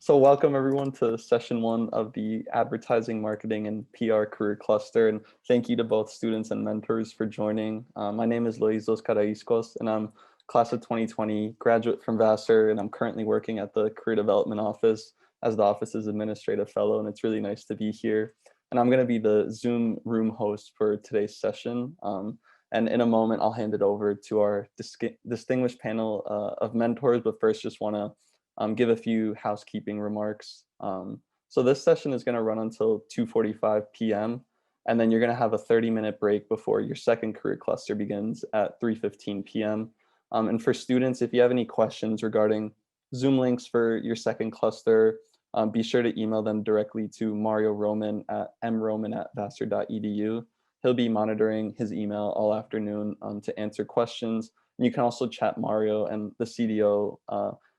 So welcome everyone to session one of the Advertising, Marketing, and PR Career Cluster. And thank you to both students and mentors for joining. My name is Loizos Karaiscos, and I'm class of 2020 graduate from Vassar, and I'm currently working at the Career Development Office as the office's administrative fellow, and it's really nice to be here. And I'm going to be the Zoom room host for today's session. And in a moment, I'll hand it over to our distinguished panel of mentors, but first just want to give a few housekeeping remarks. So this session is going to run until 2:45 p.m. and then you're going to have a 30-minute break before your second career cluster begins at 3:15 p.m. And for students, if you have any questions regarding Zoom links for your second cluster, be sure to email them directly to Mario Roman at mroman@vassar.edu. He'll be monitoring his email all afternoon to answer questions. And you can also chat Mario and the CDO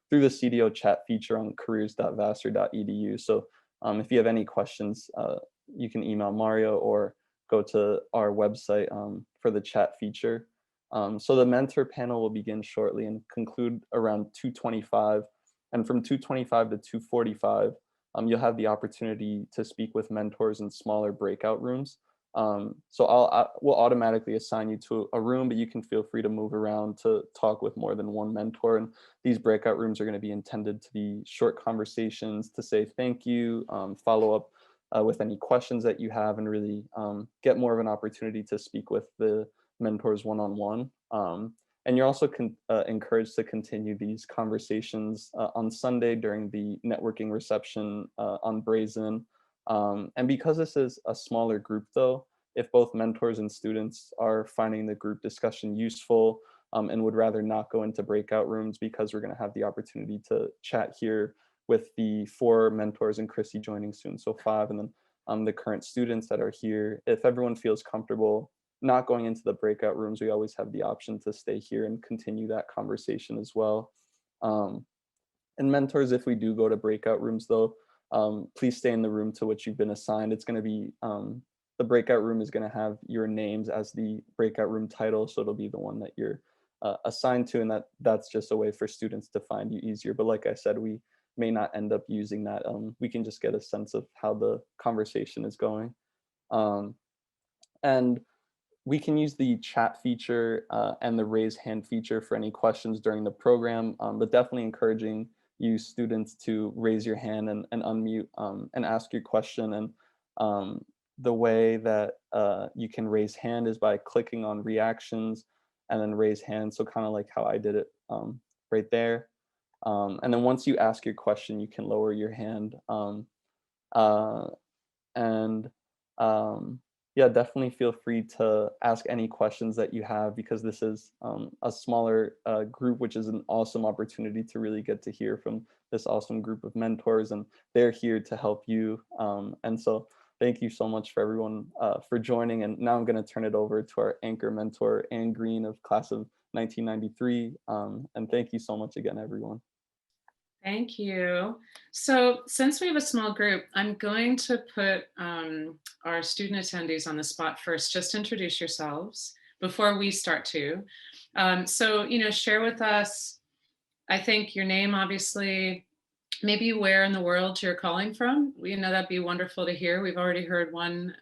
through the CDO chat feature on careers.vassar.edu. So if you have any questions, you can email Mario or go to our website for the chat feature. So the mentor panel will begin shortly and conclude around 2:25. And from 2:25 to 2:45, you'll have the opportunity to speak with mentors in smaller breakout rooms. So we'll automatically assign you to a room, but you can feel free to move around to talk with more than one mentor. And these breakout rooms are going to be intended to be short conversations to say thank you, follow up with any questions that you have, and really get more of an opportunity to speak with the mentors one-on-one. And you're also encouraged to continue these conversations on Sunday during the networking reception on Brazen. And because this is a smaller group though, if both mentors and students are finding the group discussion useful and would rather not go into breakout rooms, because we're going to have the opportunity to chat here with the 4 mentors and Chrissy joining soon, so 5, and then the current students that are here. If everyone feels comfortable not going into the breakout rooms, we always have the option to stay here and continue that conversation as well. And mentors, if we do go to breakout rooms though, please stay in the room to which you've been assigned. It's going to be, the breakout room is going to have your names as the breakout room title. So it'll be the one that you're assigned to, and that's just a way for students to find you easier. But like I said, we may not end up using that. We can just get a sense of how the conversation is going. And we can use the chat feature and the raise hand feature for any questions during the program, but definitely encouraging you students to raise your hand and unmute and ask your question. And the way that you can raise hand is by clicking on reactions and then raise hand. So kind of like how I did it right there. And then once you ask your question, you can lower your hand. And yeah, definitely feel free to ask any questions that you have, because this is a smaller group, which is an awesome opportunity to really get to hear from this awesome group of mentors, and they're here to help you. And so thank you so much for everyone for joining. And now I'm going to turn it over to our anchor mentor, Anne Green of class of 1993. And thank you so much again, everyone. Thank you. So since we have a small group, I'm going to put our student attendees on the spot first. Just introduce yourselves before we start to. So, share with us, I think your name, obviously, maybe where in the world you're calling from. That'd be wonderful to hear. We've already heard one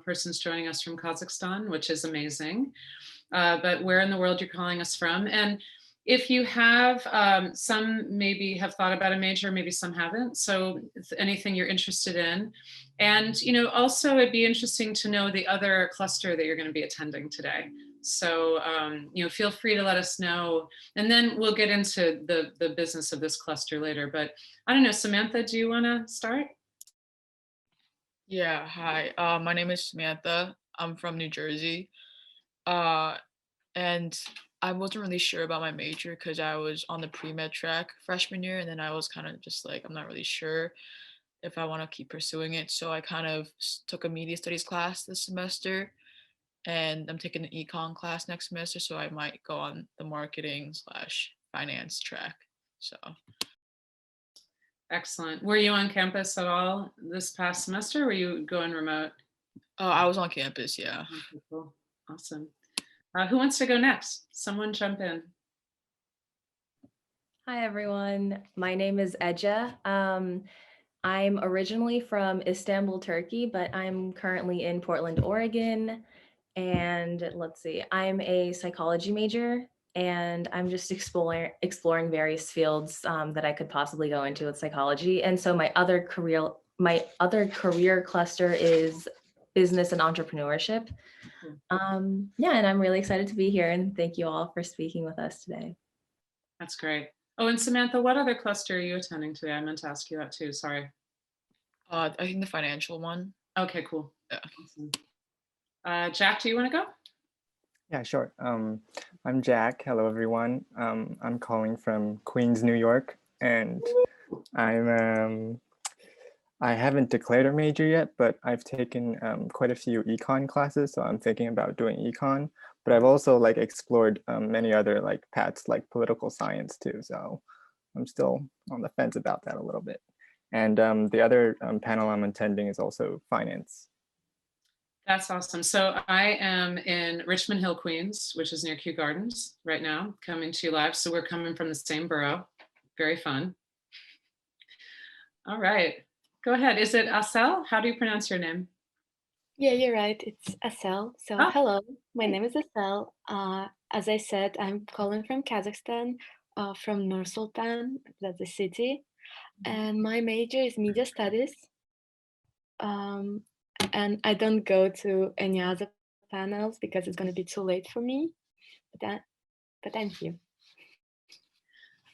person's joining us from Kazakhstan, which is amazing. But where in the world you're calling us from. And if you have, some maybe have thought about a major, maybe some haven't. So anything you're interested in. And, also it'd be interesting to know the other cluster that you're going to be attending today. So, feel free to let us know. And then we'll get into the business of this cluster later. But I don't know, Samantha, do you want to start? Yeah, hi. My name is Samantha. I'm from New Jersey. And I wasn't really sure about my major because I was on the pre-med track freshman year, and then I was kind of just like, I'm not really sure if I want to keep pursuing it. So I kind of took a media studies class this semester, and I'm taking an econ class next semester, so I might go on the marketing/finance track. So Excellent. Were you on campus at all this past semester, or were you going remote? I was on campus, yeah. Okay, cool. Awesome. Who wants to go next? Someone jump in. Hi, everyone. My name is Eja. I'm originally from Istanbul, Turkey, but I'm currently in Portland, Oregon. And let's see, I'm a psychology major, and I'm just exploring various fields that I could possibly go into with psychology. And so my other career cluster is business and entrepreneurship. Yeah, and I'm really excited to be here, and thank you all for speaking with us today. That's great. Oh, and Samantha, what other cluster are you attending today? I meant to ask you that too. Sorry. I think the financial one. Okay, cool. Yeah. Awesome. Jack, do you want to go? Yeah, sure. I'm Jack. Hello, everyone. I'm calling from Queens, New York, and I haven't declared a major yet, but I've taken quite a few econ classes, so I'm thinking about doing econ. But I've also like explored many other like paths like political science too, so I'm still on the fence about that a little bit. And the other panel I'm attending is also finance. That's awesome. So I am in Richmond Hill, Queens, which is near Kew Gardens right now, coming to you live. So we're coming from the same borough. Very fun. All right. Go ahead. Is it Asel? How do you pronounce your name? Yeah, you're right. It's Asel. So, Ah, hello, my hey. name is Asel. As I said, I'm calling from Kazakhstan, from Nur Sultan, that's the city, and my major is media studies. Um, and I don't go to any other panels because it's going to be too late for me. But I'm here.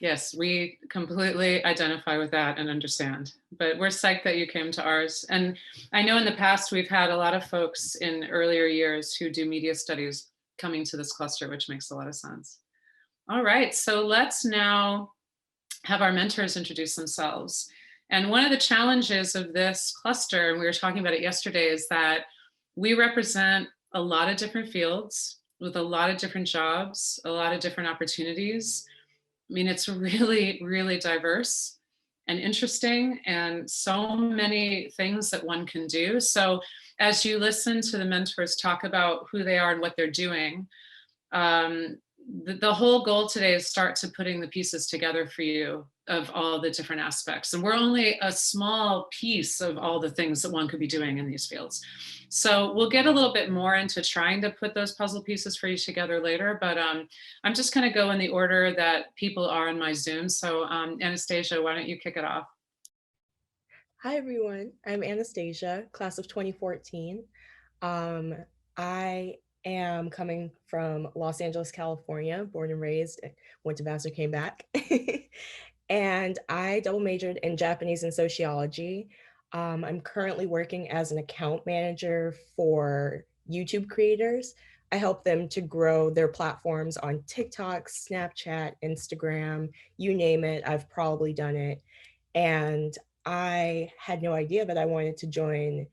Yes, we completely identify with that and understand. But we're psyched that you came to ours. And I know in the past we've had a lot of folks in earlier years who do media studies coming to this cluster, which makes a lot of sense. All right, so let's now have our mentors introduce themselves. And one of the challenges of this cluster, and we were talking about it yesterday, is that we represent a lot of different fields with a lot of different jobs, a lot of different opportunities. I mean, it's really, really diverse and interesting, and so many things that one can do. So, as you listen to the mentors talk about who they are and what they're doing, um, the whole goal today is start to putting the pieces together for you of all the different aspects. And we're only a small piece of all the things that one could be doing in these fields. So we'll get a little bit more into trying to put those puzzle pieces for you together later, but I'm just gonna go in the order that people are in my Zoom. So Anastasia, why don't you kick it off? Hi, everyone. I'm Anastasia, class of 2014. I am coming from Los Angeles, California, born and raised, went to Vassar, came back. And I double majored in Japanese and sociology. I'm currently working as an account manager for YouTube creators. I help them to grow their platforms on TikTok, Snapchat, Instagram, you name it, I've probably done it. And I had no idea that I wanted to join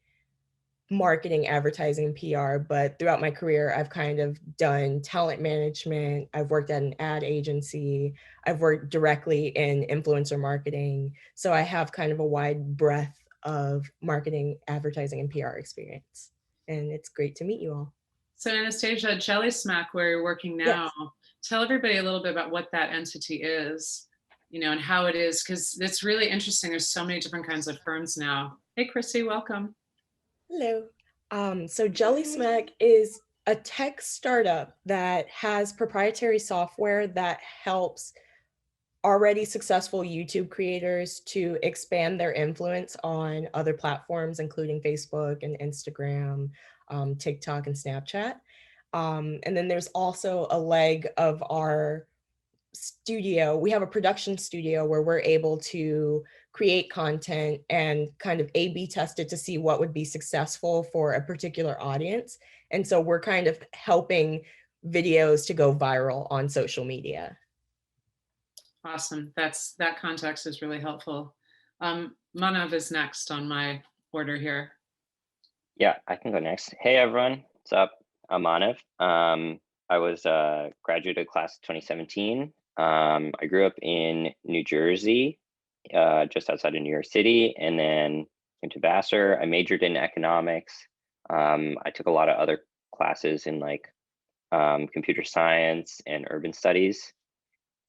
marketing, advertising, PR, but throughout my career, I've kind of done talent management. I've worked at an ad agency. I've worked directly in influencer marketing. So I have kind of a wide breadth of marketing, advertising, and PR experience. And it's great to meet you all. So Anastasia, Jelly Smack, where you're working now, Yes. tell everybody a little bit about what that entity is, you know, and how it is, because it's really interesting. There's so many different kinds of firms now. Hey, Chrissy, welcome. Hello. So Jelly Smack is a tech startup that has proprietary software that helps already successful YouTube creators to expand their influence on other platforms, including Facebook and Instagram, TikTok, and Snapchat. And then there's also a leg of our studio. We have a production studio where we're able to create content and kind of A/B test it to see what would be successful for a particular audience. And so we're kind of helping videos to go viral on social media. Awesome. That context is really helpful. Manav is next on my order here. Yeah, I can go next. Hey, everyone. What's up? I'm Manav. I was a graduate of class of 2017. I grew up in New Jersey, just outside of New York City, and then came to Vassar. I majored in economics. I took a lot of other classes in like computer science and urban studies.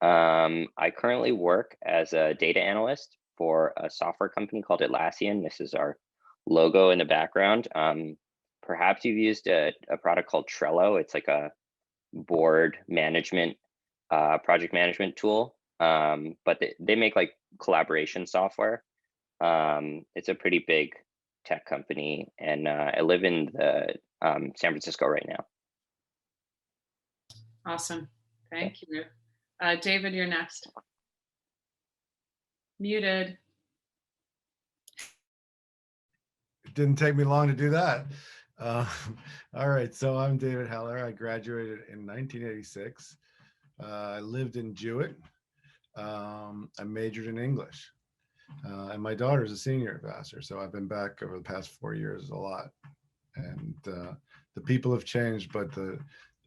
I currently work as a data analyst for a software company called Atlassian. This is our logo in the background. Perhaps you've used a product called Trello. It's like a board management, project management tool, but they make like collaboration software. It's a pretty big tech company, and I live in the San Francisco right now. Awesome. Thank you. David, you're next. Muted. It didn't take me long to do that. All right, so I'm David Heller. I graduated in 1986. I lived in Jewett. I majored in English. And my daughter's a senior at Vassar, so I've been back over the past 4 years a lot. And the people have changed, but the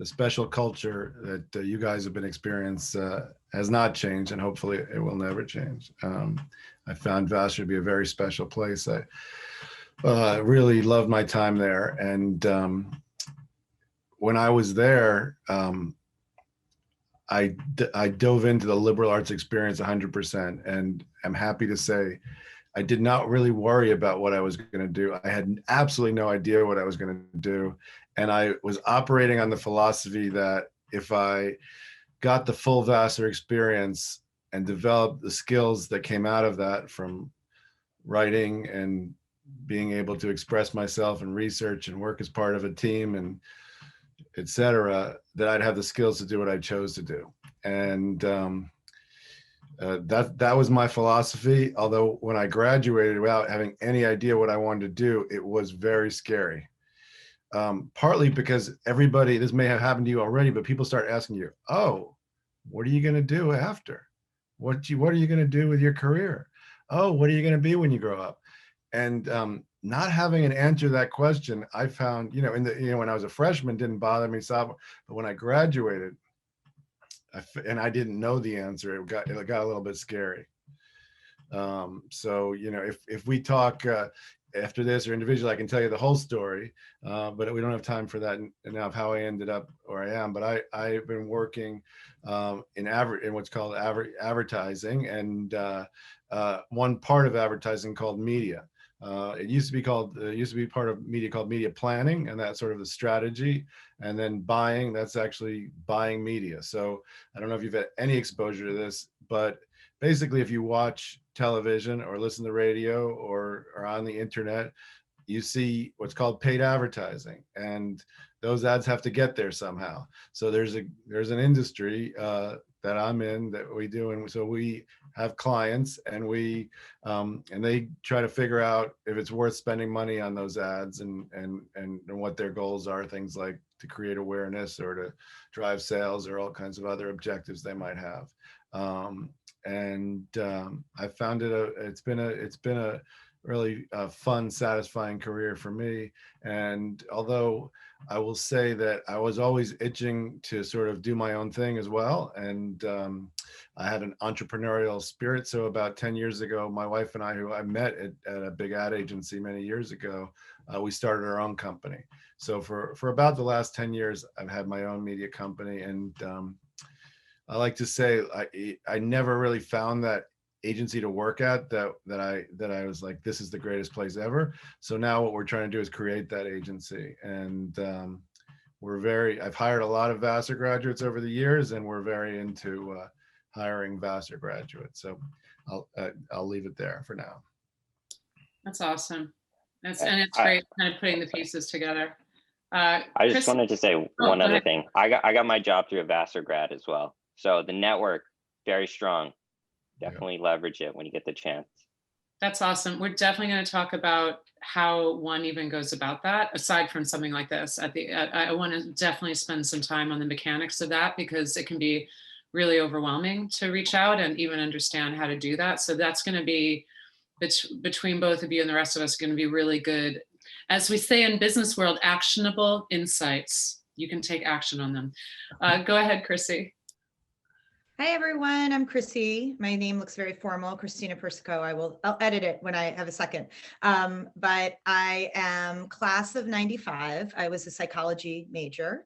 special culture that you guys have been experiencing has not changed, and hopefully it will never change. I found Vassar to be a very special place. I really loved my time there. And when I was there, I dove into the liberal arts experience 100%. And I'm happy to say I did not really worry about what I was going to do. I had absolutely no idea what I was going to do. And I was operating on the philosophy that if I got the full Vassar experience and developed the skills that came out of that, from writing and being able to express myself and research and work as part of a team and etc., that I'd have the skills to do what I chose to do. And that was my philosophy. Although when I graduated without having any idea what I wanted to do, it was very scary. Partly because everybody, this may have happened to you already, but people start asking you, oh, what are you going to do after? What are you going to do with your career? Oh, what are you going to be when you grow up? And not having an answer to that question, I found, when I was a freshman, didn't bother me. But when I graduated, and I didn't know the answer, it got a little bit scary. So, if we talk after this or individually, I can tell you the whole story, but we don't have time for that now of how I ended up where I am. But I've been working in what's called advertising, and one part of advertising called media. It used to be part of media called media planning, and that's sort of the strategy. And then buying, that's actually buying media. So I don't know if you've had any exposure to this, but basically if you watch television or listen to radio or on the internet, you see what's called paid advertising, and those ads have to get there somehow. So there's an industry that I'm in that we do, and so we have clients, and and they try to figure out if it's worth spending money on those ads and what their goals are, things like to create awareness or to drive sales or all kinds of other objectives they might have. I found it's been a really fun, satisfying career for me. And although I will say that I was always itching to sort of do my own thing as well, and I had an entrepreneurial spirit. So about 10 years ago, my wife and I, who I met at a big ad agency many years ago, we started our own company. So for about the last 10 years, I've had my own media company. And I like to say I never really found that agency to work at that I was like, this is the greatest place ever. So now what we're trying to do is create that agency. And I've hired a lot of Vassar graduates over the years, and we're very into hiring Vassar graduates. So I'll leave it there for now. That's awesome. It's great kind of putting the pieces together. I just wanted to say one other thing. I got my job through a Vassar grad as well. So the network, very strong. Definitely leverage it when you get the chance. That's awesome. We're definitely going to talk about how one even goes about that, aside from something like this. I want to definitely spend some time on the mechanics of that, because it can be really overwhelming to reach out and even understand how to do that. So that's going to be, between both of you and the rest of us, going to be really good. As we say in business world, actionable insights. You can take action on them. Go ahead, Chrissy. Hi everyone, I'm Chrissy. My name looks very formal, Christina Persico. I'll edit it when I have a second. But I am class of 95. I was a psychology major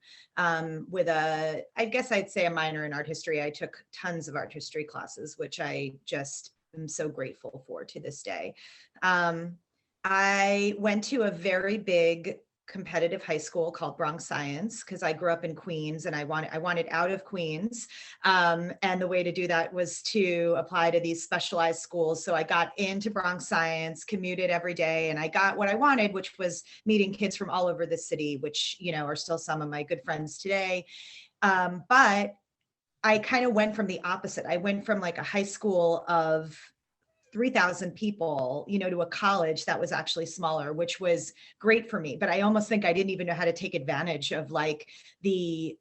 with I guess I'd say a minor in art history. I took tons of art history classes, which I just am so grateful for to this day. I went to a very big competitive high school called Bronx Science because I grew up in Queens and I wanted out of Queens. And the way to do that was to apply to these specialized schools. So I got into Bronx Science, commuted every day, and I got what I wanted, which was meeting kids from all over the city, which, you know, are still some of my good friends today. But I kind of went from the opposite. I went from like a high school of 3,000 people, you know, to a college that was actually smaller, which was great for me. But I almost think I didn't even know how to take advantage of like the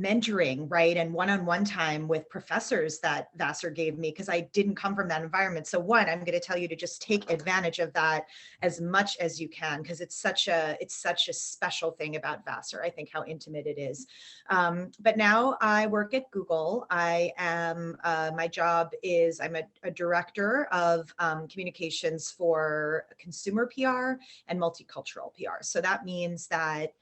mentoring, right? And one-on-one time with professors that Vassar gave me, because I didn't come from that environment. So one, I'm going to tell you to just take advantage of that as much as you can, because it's such a special thing about Vassar. I think how intimate it is. But now I work at Google. I am, my job is I'm a director of communications for consumer PR and multicultural PR. So that means that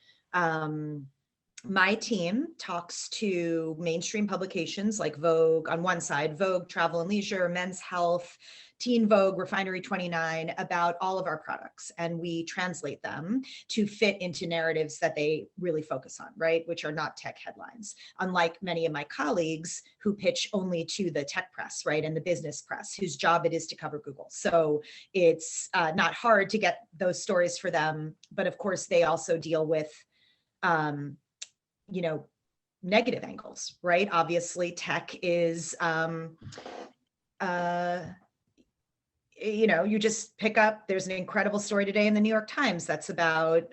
my team talks to mainstream publications like Vogue on one side, Vogue, Travel and Leisure, Men's Health, Teen Vogue, Refinery 29, about all of our products. And we translate them to fit into narratives that they really focus on, right? Which are not tech headlines. Unlike many of my colleagues who pitch only to the tech press, right? And the business press, whose job it is to cover Google. So it's not hard to get those stories for them. But of course, they also deal with you know, negative angles, right? Obviously, tech is, you know, you just pick up, there's an incredible story today in the New York Times that's about,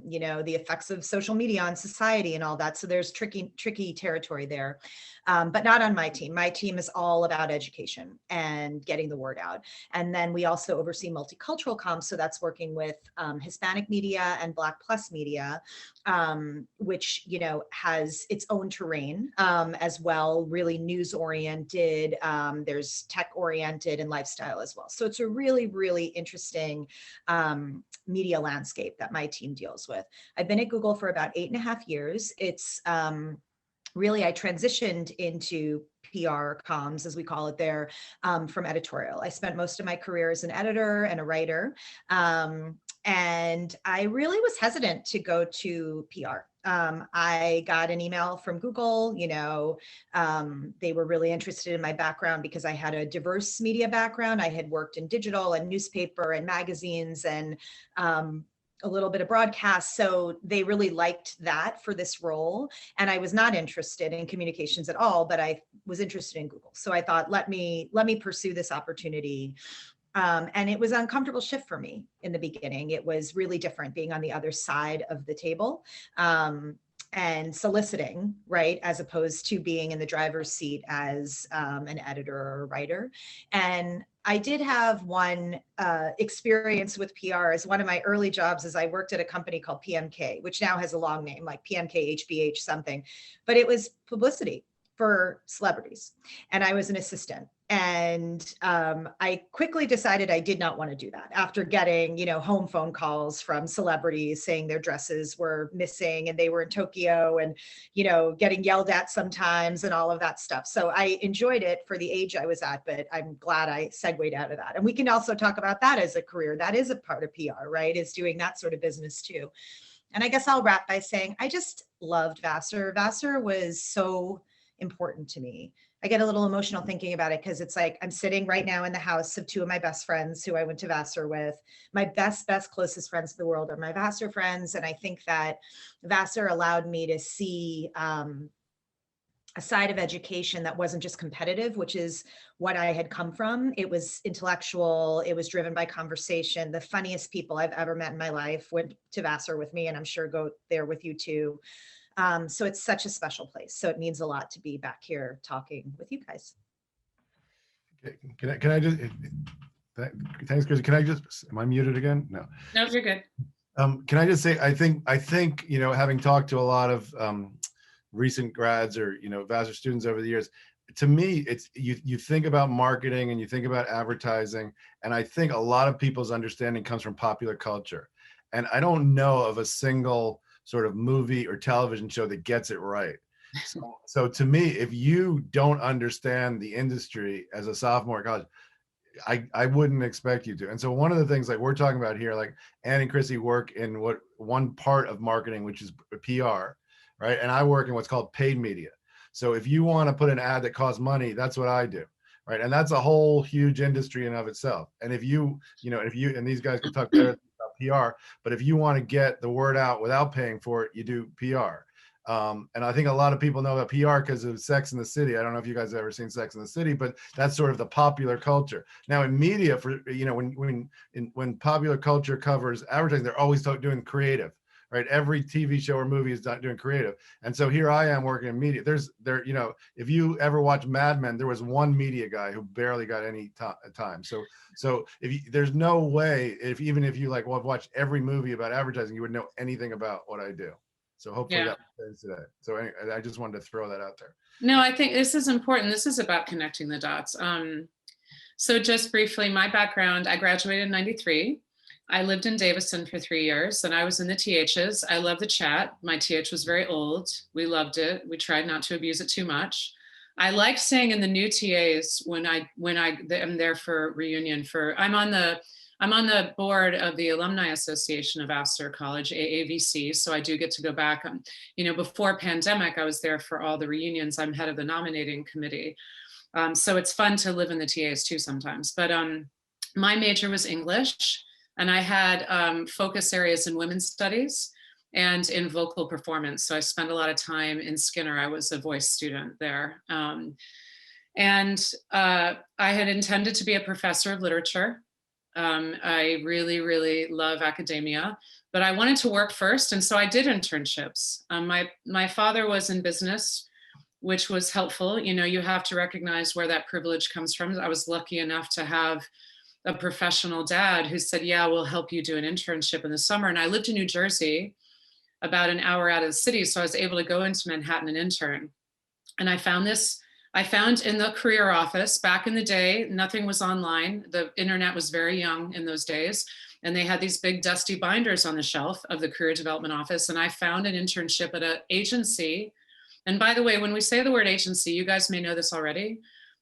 you know, the effects of social media on society and all that. So there's tricky territory there, but not on my team. My team is all about education and getting the word out. And then we also oversee multicultural comms. So that's working with Hispanic media and Black plus media, which, you know, has its own terrain as well, really news oriented. There's tech oriented and lifestyle as well. So it's a really, really interesting media landscape that my team deals with. I've been at Google for about 8.5 years. It's really, I transitioned into PR comms, as we call it there, from editorial. I spent most of my career as an editor and a writer. And I really was hesitant to go to PR. I got an email from Google, you know, they were really interested in my background because I had a diverse media background. I had worked in digital and newspaper and magazines and a little bit of broadcast. So they really liked that for this role. And I was not interested in communications at all, but I was interested in Google. So I thought, let me pursue this opportunity. And it was an uncomfortable shift for me in the beginning. It was really different being on the other side of the table and soliciting, right? As opposed to being in the driver's seat as an editor or a writer. And I did have one experience with PR as one of my early jobs as I worked at a company called PMK, which now has a long name like PMK, HBH something, but it was publicity for celebrities. And I was an assistant. And I quickly decided I did not want to do that after getting, you know, home phone calls from celebrities saying their dresses were missing and they were in Tokyo and, you know, getting yelled at sometimes and all of that stuff. So I enjoyed it for the age I was at, but I'm glad I segued out of that. And we can also talk about that as a career. That is a part of PR, right? Is doing that sort of business too. And I guess I'll wrap by saying I just loved Vassar. Vassar was so important to me. I get a little emotional thinking about it because it's like I'm sitting right now in the house of two of my best friends who I went to Vassar with. My best, closest friends in the world are my Vassar friends. And I think that Vassar allowed me to see a side of education that wasn't just competitive, which is what I had come from. It was intellectual. It was driven by conversation. The funniest people I've ever met in my life went to Vassar with me, and I'm sure go there with you too. So it's such a special place. So it means a lot to be back here talking with you guys. Can I just, thanks, Chris. Can I just, am I muted again? No. No, you're good. Can I just say, I think, you know, having talked to a lot of recent grads or, Vassar students over the years, to me, it's you think about marketing and you think about advertising, and I think a lot of people's understanding comes from popular culture. And I don't know of a single sort of movie or television show that gets it right. So to me, if you don't understand the industry as a sophomore at college, I wouldn't expect you to. And so one of the things like we're talking about here, like Ann and Chrissy work in one part of marketing, which is PR, right? And I work in what's called paid media. So if you want to put an ad that costs money, that's what I do, right? And that's a whole huge industry in of itself. And if and these guys can talk better about PR, but if you want to get the word out without paying for it, you do PR. And I think a lot of people know about PR because of Sex and the City. I don't know if you guys have ever seen Sex and the City, but that's sort of the popular culture. Now in media, when popular culture covers advertising, they're always doing creative, right? Every TV show or movie is doing creative. And so here I am working in media. If you ever watch Mad Men, there was one media guy who barely got any time. So there's no way, even if you like watch every movie about advertising, you would know anything about what I do. So hopefully that makes sense today. So anyway, I just wanted to throw that out there. No, I think this is important. This is about connecting the dots. So just briefly, my background, I graduated in 93. I lived in Davison for 3 years and I was in the THs. I love the chat. My TH was very old. We loved it. We tried not to abuse it too much. I like staying in the new TAs when I am there for reunion. I'm on the board of the Alumni Association of Vassar College, AAVC. So I do get to go back. Before pandemic, I was there for all the reunions. I'm head of the nominating committee. So it's fun to live in the TAs too sometimes. But my major was English. And I had focus areas in women's studies and in vocal performance. So I spent a lot of time in Skinner. I was a voice student there. And I had intended to be a professor of literature. I really, really love academia, but I wanted to work first. And so I did internships. My father was in business, which was helpful. You have to recognize where that privilege comes from. I was lucky enough to have a professional dad who said, yeah, we'll help you do an internship in the summer. And I lived in New Jersey, about an hour out of the city. So I was able to go into Manhattan and intern. And I found in the career office back in the day, nothing was online. The internet was very young in those days. And they had these big dusty binders on the shelf of the career development office. And I found an internship at an agency. And by the way, when we say the word agency, you guys may know this already,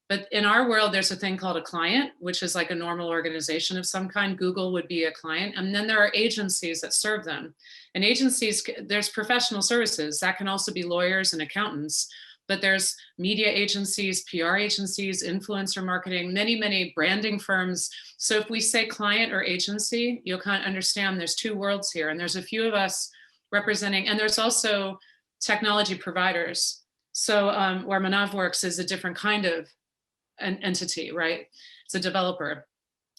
but in our world, there's a thing called a client, which is like a normal organization of some kind. Google would be a client. And then there are agencies that serve them. And agencies, there's professional services. That can also be lawyers and accountants. But there's media agencies, PR agencies, influencer marketing, many, many branding firms. So if we say client or agency, you'll kind of understand there's two worlds here. And there's a few of us representing, and there's also technology providers. So where Manav works is a different kind of an entity, right? It's a developer.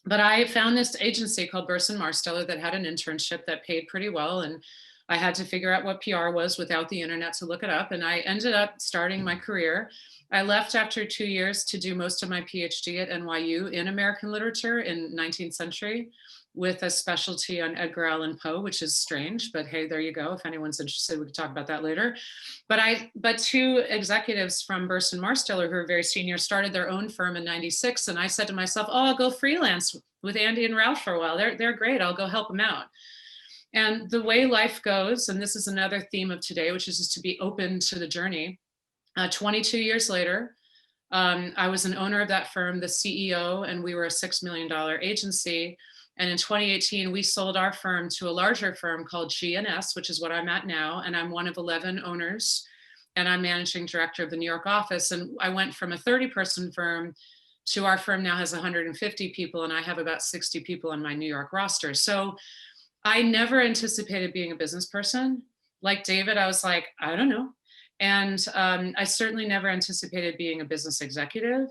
But I found this agency called Burson Marsteller that had an internship that paid pretty well. And I had to figure out what PR was without the internet to look it up. And I ended up starting my career. I left after 2 years to do most of my PhD at NYU in American literature in 19th century with a specialty on Edgar Allan Poe, which is strange, but hey, there you go. If anyone's interested, we can talk about that later. But two executives from Burson Marsteller who are very senior started their own firm in 96. And I said to myself, oh, I'll go freelance with Andy and Ralph for a while. They're great, I'll go help them out. And the way life goes, and this is another theme of today, which is just to be open to the journey. 22 years later, I was an owner of that firm, the CEO, and we were a $6 million agency. And in 2018, we sold our firm to a larger firm called G&S, which is what I'm at now. And I'm one of 11 owners, and I'm managing director of the New York office. And I went from a 30-person firm to our firm now has 150 people, and I have about 60 people on my New York roster. So I never anticipated being a business person. Like David, I was like, I don't know. And I certainly never anticipated being a business executive.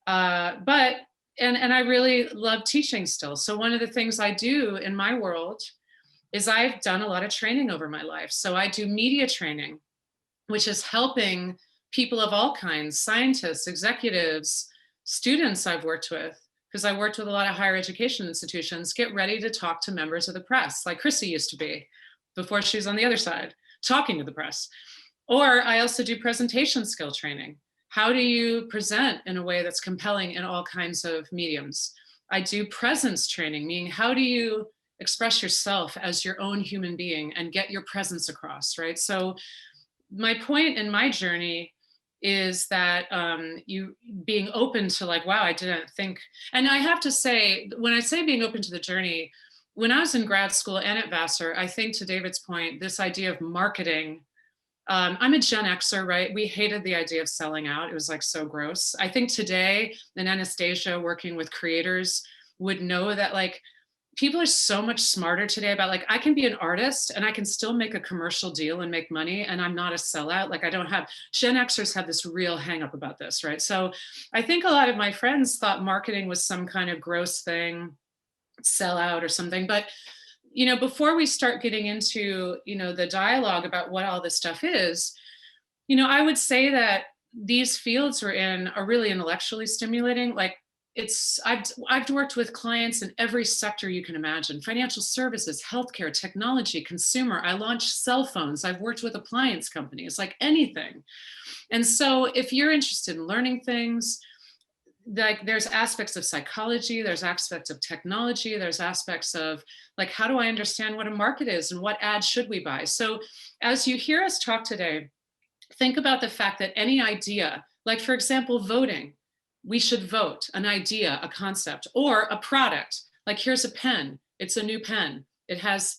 And I really love teaching still. So one of the things I do in my world is I've done a lot of training over my life. So I do media training, which is helping people of all kinds, scientists, executives, students I've worked with, because I worked with a lot of higher education institutions, get ready to talk to members of the press, like Chrissy used to be before she was on the other side, talking to the press. Or I also do presentation skill training. How do you present in a way that's compelling in all kinds of mediums? I do presence training, meaning how do you express yourself as your own human being and get your presence across, right? So my point in my journey is that you being open to like, wow, I didn't think, and I have to say, when I say being open to the journey, when I was in grad school and at Vassar, I think to David's point, this idea of marketing, I'm a Gen Xer, right? We hated the idea of selling out. It was like so gross. I think today, in Anastasia working with creators would know that like, people are so much smarter today about like, I can be an artist and I can still make a commercial deal and make money and I'm not a sellout. Like I don't have, Gen Xers have this real hang up about this, right? So I think a lot of my friends thought marketing was some kind of gross thing, sellout or something. But, you know, before we start getting into, you know, the dialogue about what all this stuff is, you know, I would say that these fields we're in are really intellectually stimulating. Like I've worked with clients in every sector you can imagine: financial services, healthcare, technology, consumer. I launched cell phones. I've worked with appliance companies, like anything. And so if you're interested in learning things, like there's aspects of psychology, there's aspects of technology, there's aspects of like, how do I understand what a market is and what ads should we buy? So as you hear us talk today, think about the fact that any idea, like for example, voting, we should vote, an idea, a concept, or a product. Like here's a pen, it's a new pen. It has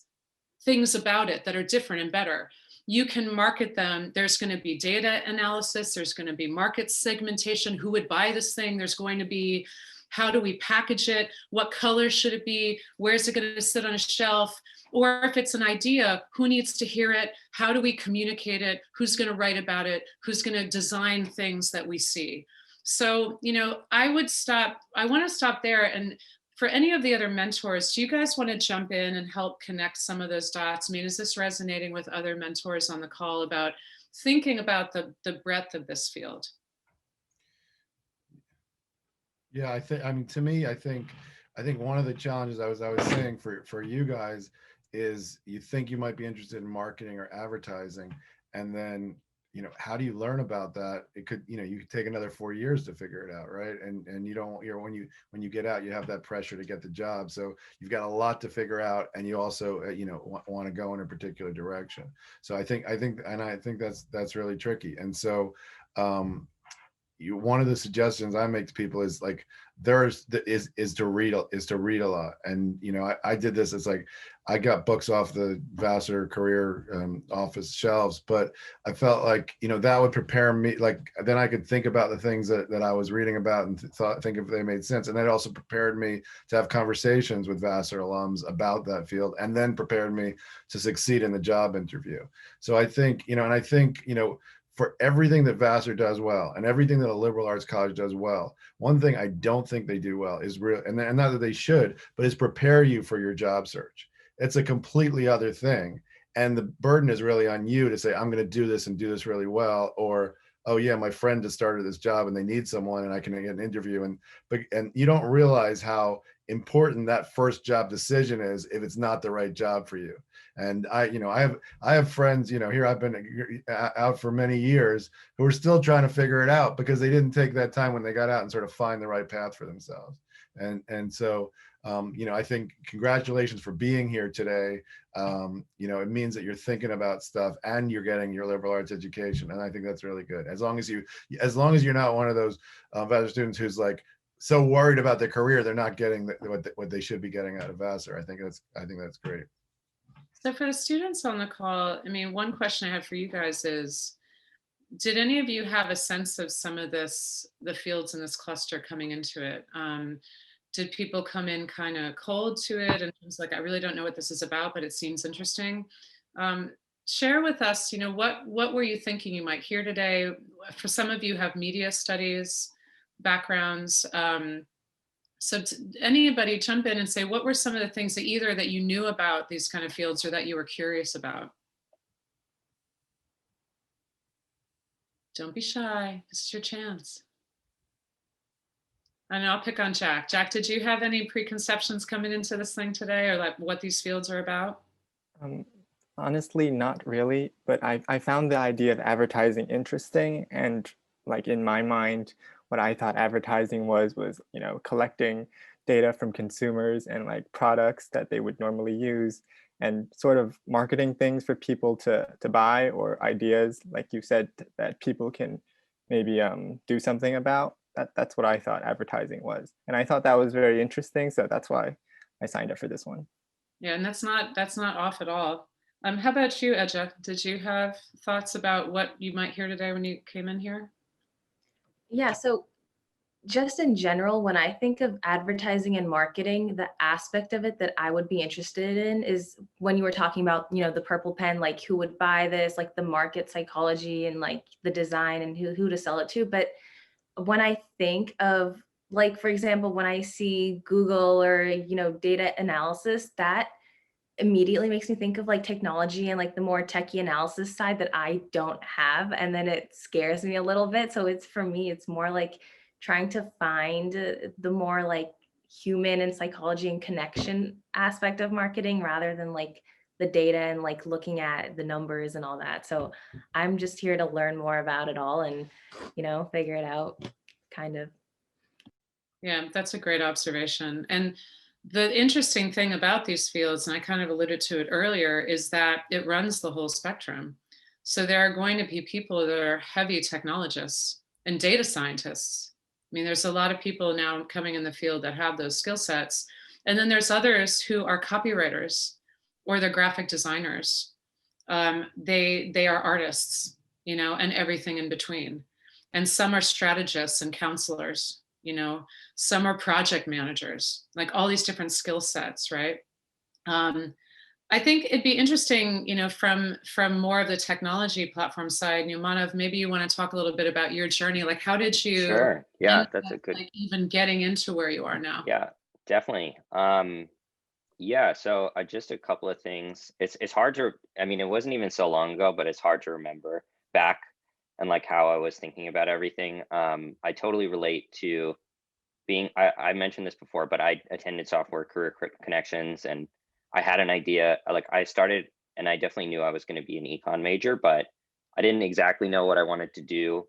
things about it that are different and better. You can market them. There's going to be data analysis. There's going to be market segmentation. Who would buy this thing? There's going to be, how do we package it? What color should it be? Where's it going to sit on a shelf? Or if it's an idea, who needs to hear it? How do we communicate it? Who's going to write about it? Who's going to design things that we see? So, you know, I want to stop there. And for any of the other mentors, do you guys want to jump in and help connect some of those dots? I mean, is this resonating with other mentors on the call about thinking about the breadth of this field? Yeah, I mean, to me, I think one of the challenges I was saying for you guys is you think you might be interested in marketing or advertising, and then, you know, how do you learn about that? It could, you know, you could take another 4 years to figure it out, right? And you don't, you know, when you get out, you have that pressure to get the job. So you've got a lot to figure out, and you also, you know, want to go in a particular direction. So I think that's really tricky. And so, one of the suggestions I make to people is like, is to read a lot. And, you know, I did this. It's like, I got books off the Vassar career office shelves, but I felt like, you know, that would prepare me. Like, then I could think about the things that I was reading about and think if they made sense. And that also prepared me to have conversations with Vassar alums about that field, and then prepared me to succeed in the job interview. So I think, you know, for everything that Vassar does well and everything that a liberal arts college does well, one thing I don't think they do well is and not that they should, but is prepare you for your job search. It's a completely other thing. And the burden is really on you to say, I'm going to do this and do this really well. Or, oh yeah, my friend just started this job and they need someone and I can get an interview. And you don't realize how important that first job decision is if it's not the right job for you. And I have friends, you know, here I've been out for many years who are still trying to figure it out because they didn't take that time when they got out and sort of find the right path for themselves. And so, you know, I think congratulations for being here today. You know, it means that you're thinking about stuff and you're getting your liberal arts education. And I think that's really good. As long as you're not one of those Vassar students who's like so worried about their career, they're not getting what they should be getting out of Vassar. I think that's great. So for the students on the call, I mean, one question I have for you guys is, did any of you have a sense of some of the fields in this cluster coming into it? Did people come in kind of cold to it and was like, I really don't know what this is about, but it seems interesting? Share with us, you know, what were you thinking you might hear today? For some of you have media studies backgrounds. So anybody jump in and say, what were some of the things that either that you knew about these kind of fields or that you were curious about? Don't be shy. This is your chance. And I'll pick on Jack. Jack, did you have any preconceptions coming into this thing today, or like what these fields are about? honestly not really, but I found the idea of advertising interesting. And like in my mind, what I thought advertising was, you know, collecting data from consumers and like products that they would normally use and sort of marketing things for people to buy, or ideas, like you said, that people can maybe do something about. That's what I thought advertising was. And I thought that was very interesting. So that's why I signed up for this one. Yeah, and that's not off at all. How about you, Edja? Did you have thoughts about what you might hear today when you came in here? Yeah, so just in general, when I think of advertising and marketing, the aspect of it that I would be interested in is when you were talking about, you know, the purple pen, like who would buy this, like the market psychology and like the design and who to sell it to. But when I think of, like, for example, when I see Google or, you know, data analysis, that immediately makes me think of like technology and like the more techie analysis side that I don't have. And then it scares me a little bit. So it's, for me, it's more like trying to find the more like human and psychology and connection aspect of marketing rather than like the data and like looking at the numbers and all that. So I'm just here to learn more about it all and, you know, figure it out, kind of. Yeah, that's a great observation. And the interesting thing about these fields, and I kind of alluded to it earlier, is that it runs the whole spectrum. So there are going to be people that are heavy technologists and data scientists. I mean, there's a lot of people now coming in the field that have those skill sets. And then there's others who are copywriters or they're graphic designers. They are artists, you know, and everything in between. And some are strategists and counselors, you know, some are project managers, like all these different skill sets, right? I think it'd be interesting, you know, from more of the technology platform side, Manav, maybe you want to talk a little bit about your journey. Like, how did you Sure. Yeah, end that's up, a good. like, even getting into where you are now? Yeah, definitely. Yeah, so just a couple of things. It's hard to, I mean, it wasn't even so long ago, but it's hard to remember back and like how I was thinking about everything. I totally relate to being, I mentioned this before, but I attended Software Career Connections, and I had an idea, like I started, and I definitely knew I was going to be an econ major, but I didn't exactly know what I wanted to do.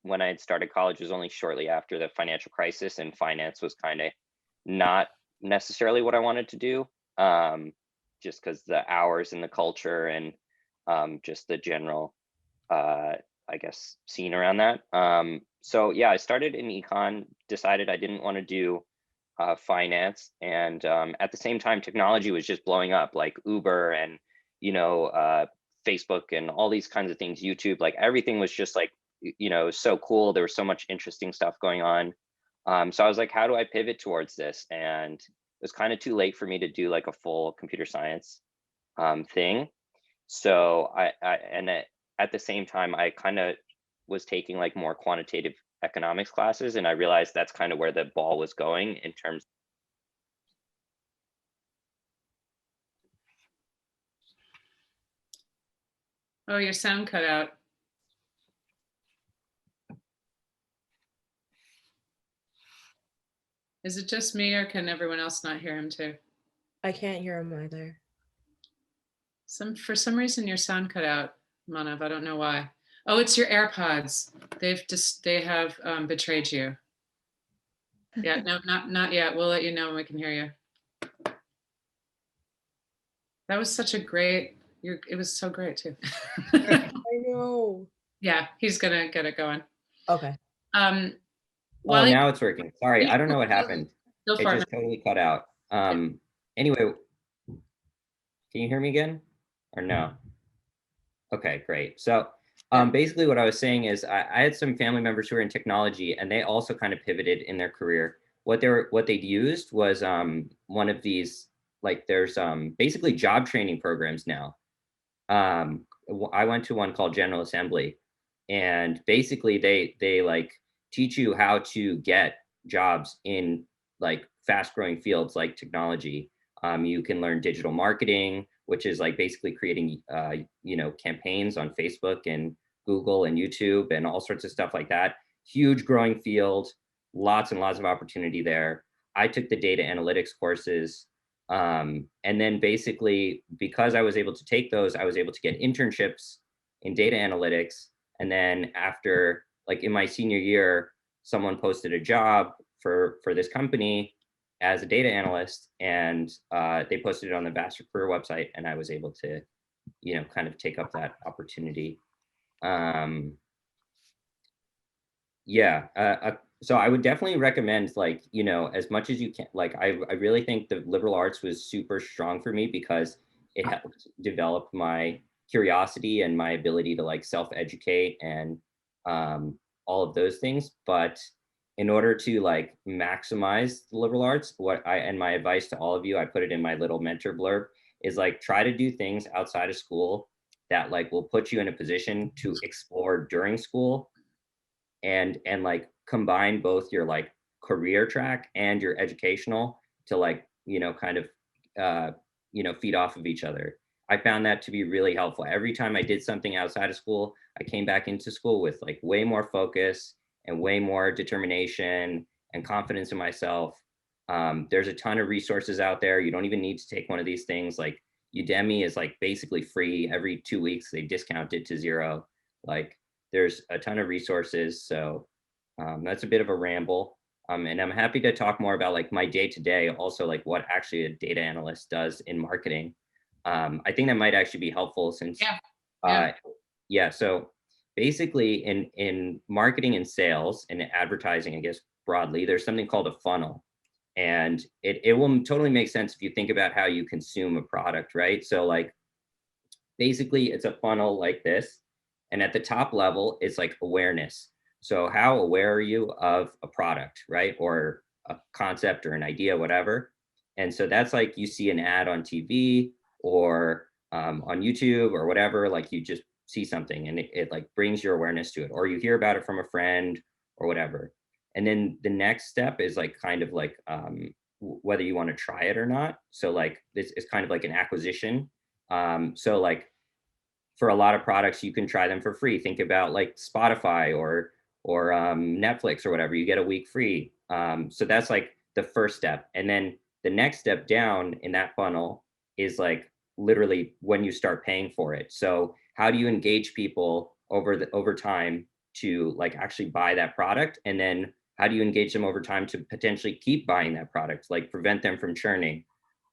When I had started college was only shortly after the financial crisis, and finance was kind of not necessarily what I wanted to do, just because the hours and the culture and just the general, I guess, scene around that. So yeah, I started in econ, decided I didn't want to do finance, and at the same time, technology was just blowing up, like Uber and, you know, Facebook and all these kinds of things, YouTube, like everything was just like, you know, so cool. There was so much interesting stuff going on. So I was like, how do I pivot towards this? And it was kind of too late for me to do like a full computer science thing. So at the same time, I kind of was taking like more quantitative economics classes, and I realized that's kind of where the ball was going in terms. Oh, your sound cut out. Is it just me, or can everyone else not hear him too? I can't hear him either. For some reason your sound cut out, Manav. I don't know why. Oh, it's your AirPods. They have betrayed you. Yeah, no, not yet. We'll let you know when we can hear you. That was such a great. It was so great too. I know. Yeah, he's gonna get it going. Okay. Well, now it's working. Sorry, I don't know what happened. Go It for just totally cut out. Anyway, can you hear me again or no? Okay, great. So basically what I was saying is I had some family members who were in technology, and they also kind of pivoted in their career. What they'd used was one of these, like there's basically job training programs now. I went to one called General Assembly, and basically they like teach you how to get jobs in like fast growing fields like technology. You can learn digital marketing, which is like basically creating, you know, campaigns on Facebook and Google and YouTube and all sorts of stuff like that. Huge growing field, lots and lots of opportunity there. I took the data analytics courses And then basically, because I was able to take those, I was able to get internships in data analytics. And then after, like in my senior year, someone posted a job for this company as a data analyst, and they posted it on the Vassar Career website, and I was able to, you know, kind of take up that opportunity. So I would definitely recommend, like, you know, as much as you can, like, I really think the liberal arts was super strong for me because it helped develop my curiosity and my ability to like self-educate and all of those things. But in order to like maximize the liberal arts, and my advice to all of you, I put it in my little mentor blurb, is like, try to do things outside of school that like will put you in a position to explore during school, and like combine both your like career track and your educational to like, you know, kind of you know, feed off of each other. I found that to be really helpful. Every time I did something outside of school, I came back into school with like way more focus and way more determination and confidence in myself. There's a ton of resources out there. You don't even need to take one of these things. Like Udemy is like basically free. Every 2 weeks they discount it to zero. Like there's a ton of resources. So that's a bit of a ramble. And I'm happy to talk more about like my day-to-day, also like what actually a data analyst does in marketing. I think that might actually be helpful since, so basically in marketing and sales and advertising, I guess broadly, there's something called a funnel. And it will totally make sense if you think about how you consume a product, right? So like, basically it's a funnel like this. And at the top level, it's like awareness. So how aware are you of a product, right? Or a concept or an idea, whatever. And so that's like, you see an ad on TV or on YouTube or whatever, like you just see something and it like brings your awareness to it, or you hear about it from a friend or whatever. And then the next step is like kind of like whether you want to try it or not. So like this is kind of like an acquisition. So like for a lot of products, you can try them for free. Think about like Spotify or Netflix or whatever, you get a week free. So that's like the first step. And then the next step down in that funnel is like literally when you start paying for it. So how do you engage people over time to like actually buy that product? And then how do you engage them over time to potentially keep buying that product, like prevent them from churning?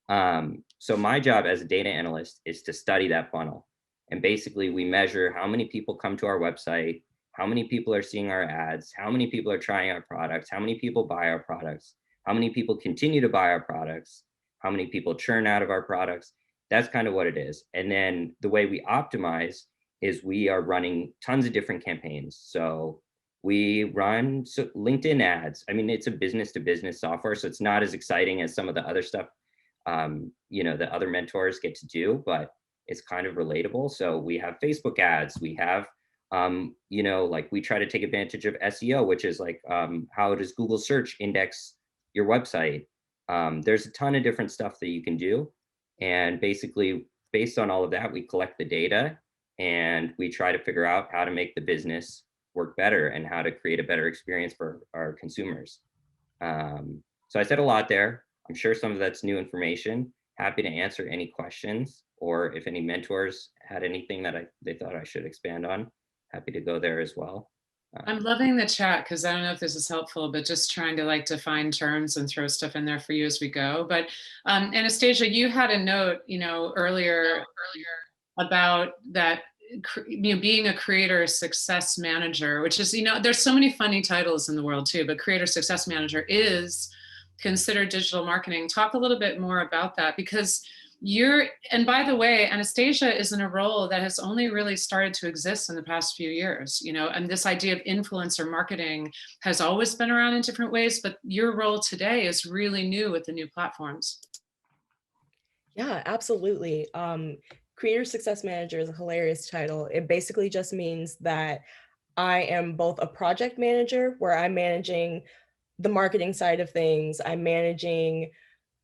So my job as a data analyst is to study that funnel. And basically we measure how many people come to our website, how many people are seeing our ads, how many people are trying our products, how many people buy our products, how many people continue to buy our products, how many people churn out of our products. That's kind of what it is. And then the way we optimize is we are running tons of different campaigns. So we run LinkedIn ads. I mean, it's a business to business software, so it's not as exciting as some of the other stuff, you know, the other mentors get to do, but it's kind of relatable. So we have Facebook ads, we have, you know, like we try to take advantage of SEO, which is like, how does Google search index your website? There's a ton of different stuff that you can do. And basically based on all of that, we collect the data and we try to figure out how to make the business work better and how to create a better experience for our consumers. So I said a lot there. I'm sure some of that's new information. Happy to answer any questions, or if any mentors had anything that they thought I should expand on, happy to go there as well. I'm loving the chat because I don't know if this is helpful, but just trying to like define terms and throw stuff in there for you as we go. But Anastasia, you had a note, you know, earlier about that, you know, being a creator success manager, which is, you know, there's so many funny titles in the world too, but creator success manager is considered digital marketing. Talk a little bit more about that, because and by the way, Anastasia is in a role that has only really started to exist in the past few years, you know, and this idea of influencer marketing has always been around in different ways, but your role today is really new with the new platforms. Yeah, absolutely. Creator Success Manager is a hilarious title. It basically just means that I am both a project manager, where I'm managing the marketing side of things. I'm managing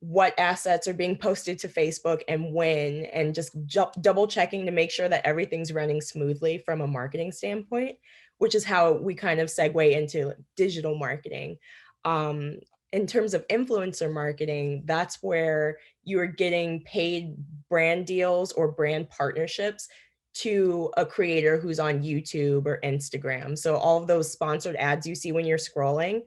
what assets are being posted to Facebook and when, and just double checking to make sure that everything's running smoothly from a marketing standpoint, which is how we kind of segue into digital marketing. In terms of influencer marketing, that's where you are getting paid brand deals or brand partnerships to a creator who's on YouTube or Instagram. So all of those sponsored ads you see when you're scrolling,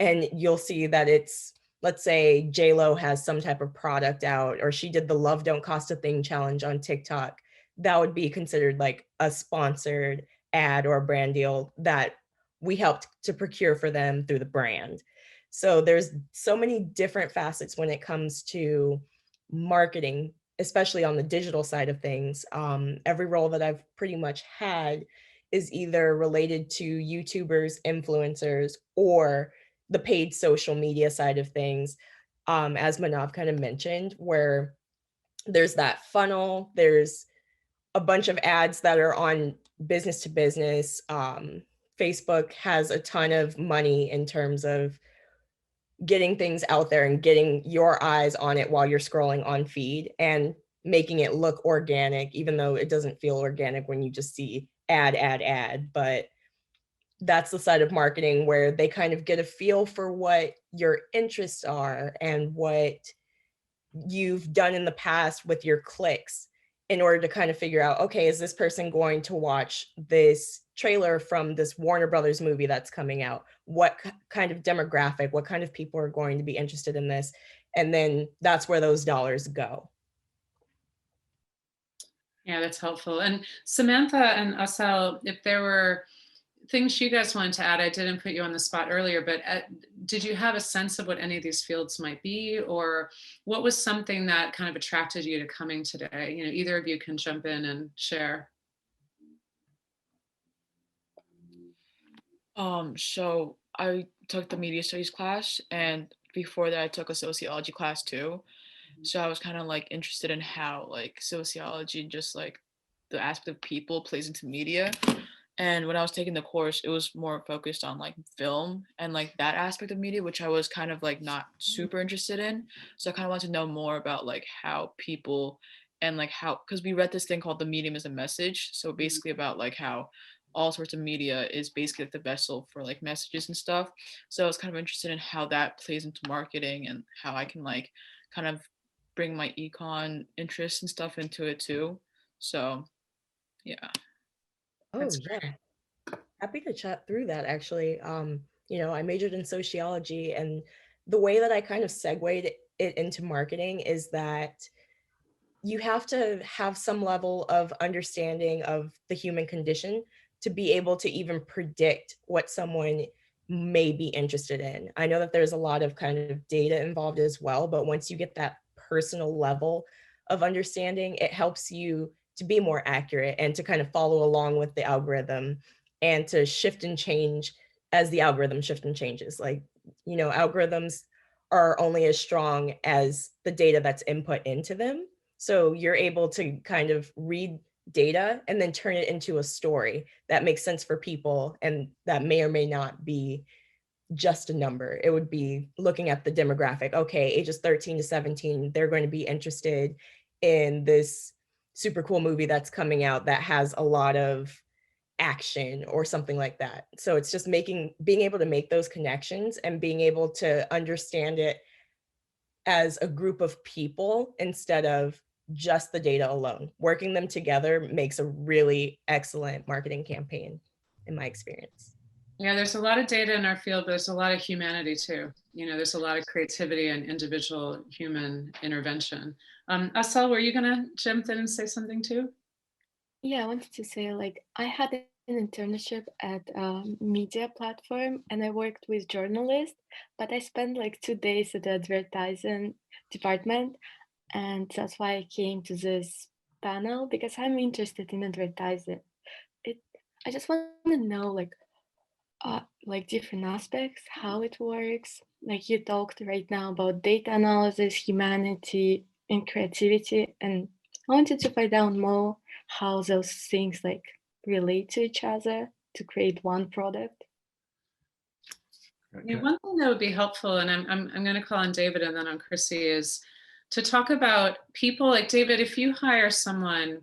and you'll see that it's, let's say J-Lo has some type of product out, or she did the Love Don't Cost a Thing challenge on TikTok. That would be considered like a sponsored ad or a brand deal that we helped to procure for them through the brand. So there's so many different facets when it comes to marketing, especially on the digital side of things. Every role that I've pretty much had is either related to YouTubers, influencers, or the paid social media side of things, as Manav kind of mentioned, where there's that funnel, there's a bunch of ads that are on business to business. Facebook has a ton of money in terms of getting things out there and getting your eyes on it while you're scrolling on feed and making it look organic, even though it doesn't feel organic when you just see ad. But that's the side of marketing where they kind of get a feel for what your interests are and what you've done in the past with your clicks in order to kind of figure out, okay, is this person going to watch this trailer from this Warner Brothers movie that's coming out? What kind of demographic, what kind of people are going to be interested in this? And then that's where those dollars go. Yeah, that's helpful. And Samantha and Asel, if there were things you guys wanted to add, I didn't put you on the spot earlier, but did you have a sense of what any of these fields might be, or what was something that kind of attracted you to coming today? You know, either of you can jump in and share. So I took the media studies class, and before that I took a sociology class too. So I was kind of like interested in how like sociology, just like the aspect of people, plays into media. And when I was taking the course, it was more focused on like film and like that aspect of media, which I was kind of like not super interested in. So I kind of wanted to know more about like how people and like how, because we read this thing called The Medium is a Message. So basically about like how all sorts of media is basically like the vessel for like messages and stuff. So I was kind of interested in how that plays into marketing and how I can like kind of bring my econ interests and stuff into it too. So yeah. Oh, yeah. Happy to chat through that actually. I majored in sociology, and the way that I kind of segued it into marketing is that you have to have some level of understanding of the human condition to be able to even predict what someone may be interested in. I know that there's a lot of kind of data involved as well, but once you get that personal level of understanding, it helps you to be more accurate and to kind of follow along with the algorithm and to shift and change as the algorithm shifts and changes. Like, algorithms are only as strong as the data that's input into them. So you're able to kind of read data and then turn it into a story that makes sense for people, and that may or may not be just a number. It would be looking at the demographic. Okay, ages 13 to 17, they're going to be interested in this super cool movie that's coming out that has a lot of action or something like that. So it's just being able to make those connections and being able to understand it as a group of people instead of just the data alone. Working them together makes a really excellent marketing campaign, in my experience. Yeah, there's a lot of data in our field, but there's a lot of humanity too. There's a lot of creativity and individual human intervention. Asel, were you gonna jump in and say something too? Yeah, I wanted to say, like, I had an internship at a media platform and I worked with journalists, but I spent like 2 days at the advertising department. And that's why I came to this panel, because I'm interested in advertising. It, I just want to know like different aspects, how it works. Like you talked right now about data analysis, humanity, and creativity, and I wanted to find out more how those things like relate to each other to create one product. Yeah, one thing that would be helpful, and I'm going to call on David and then on Chrissy, is to talk about people like David. If you hire someone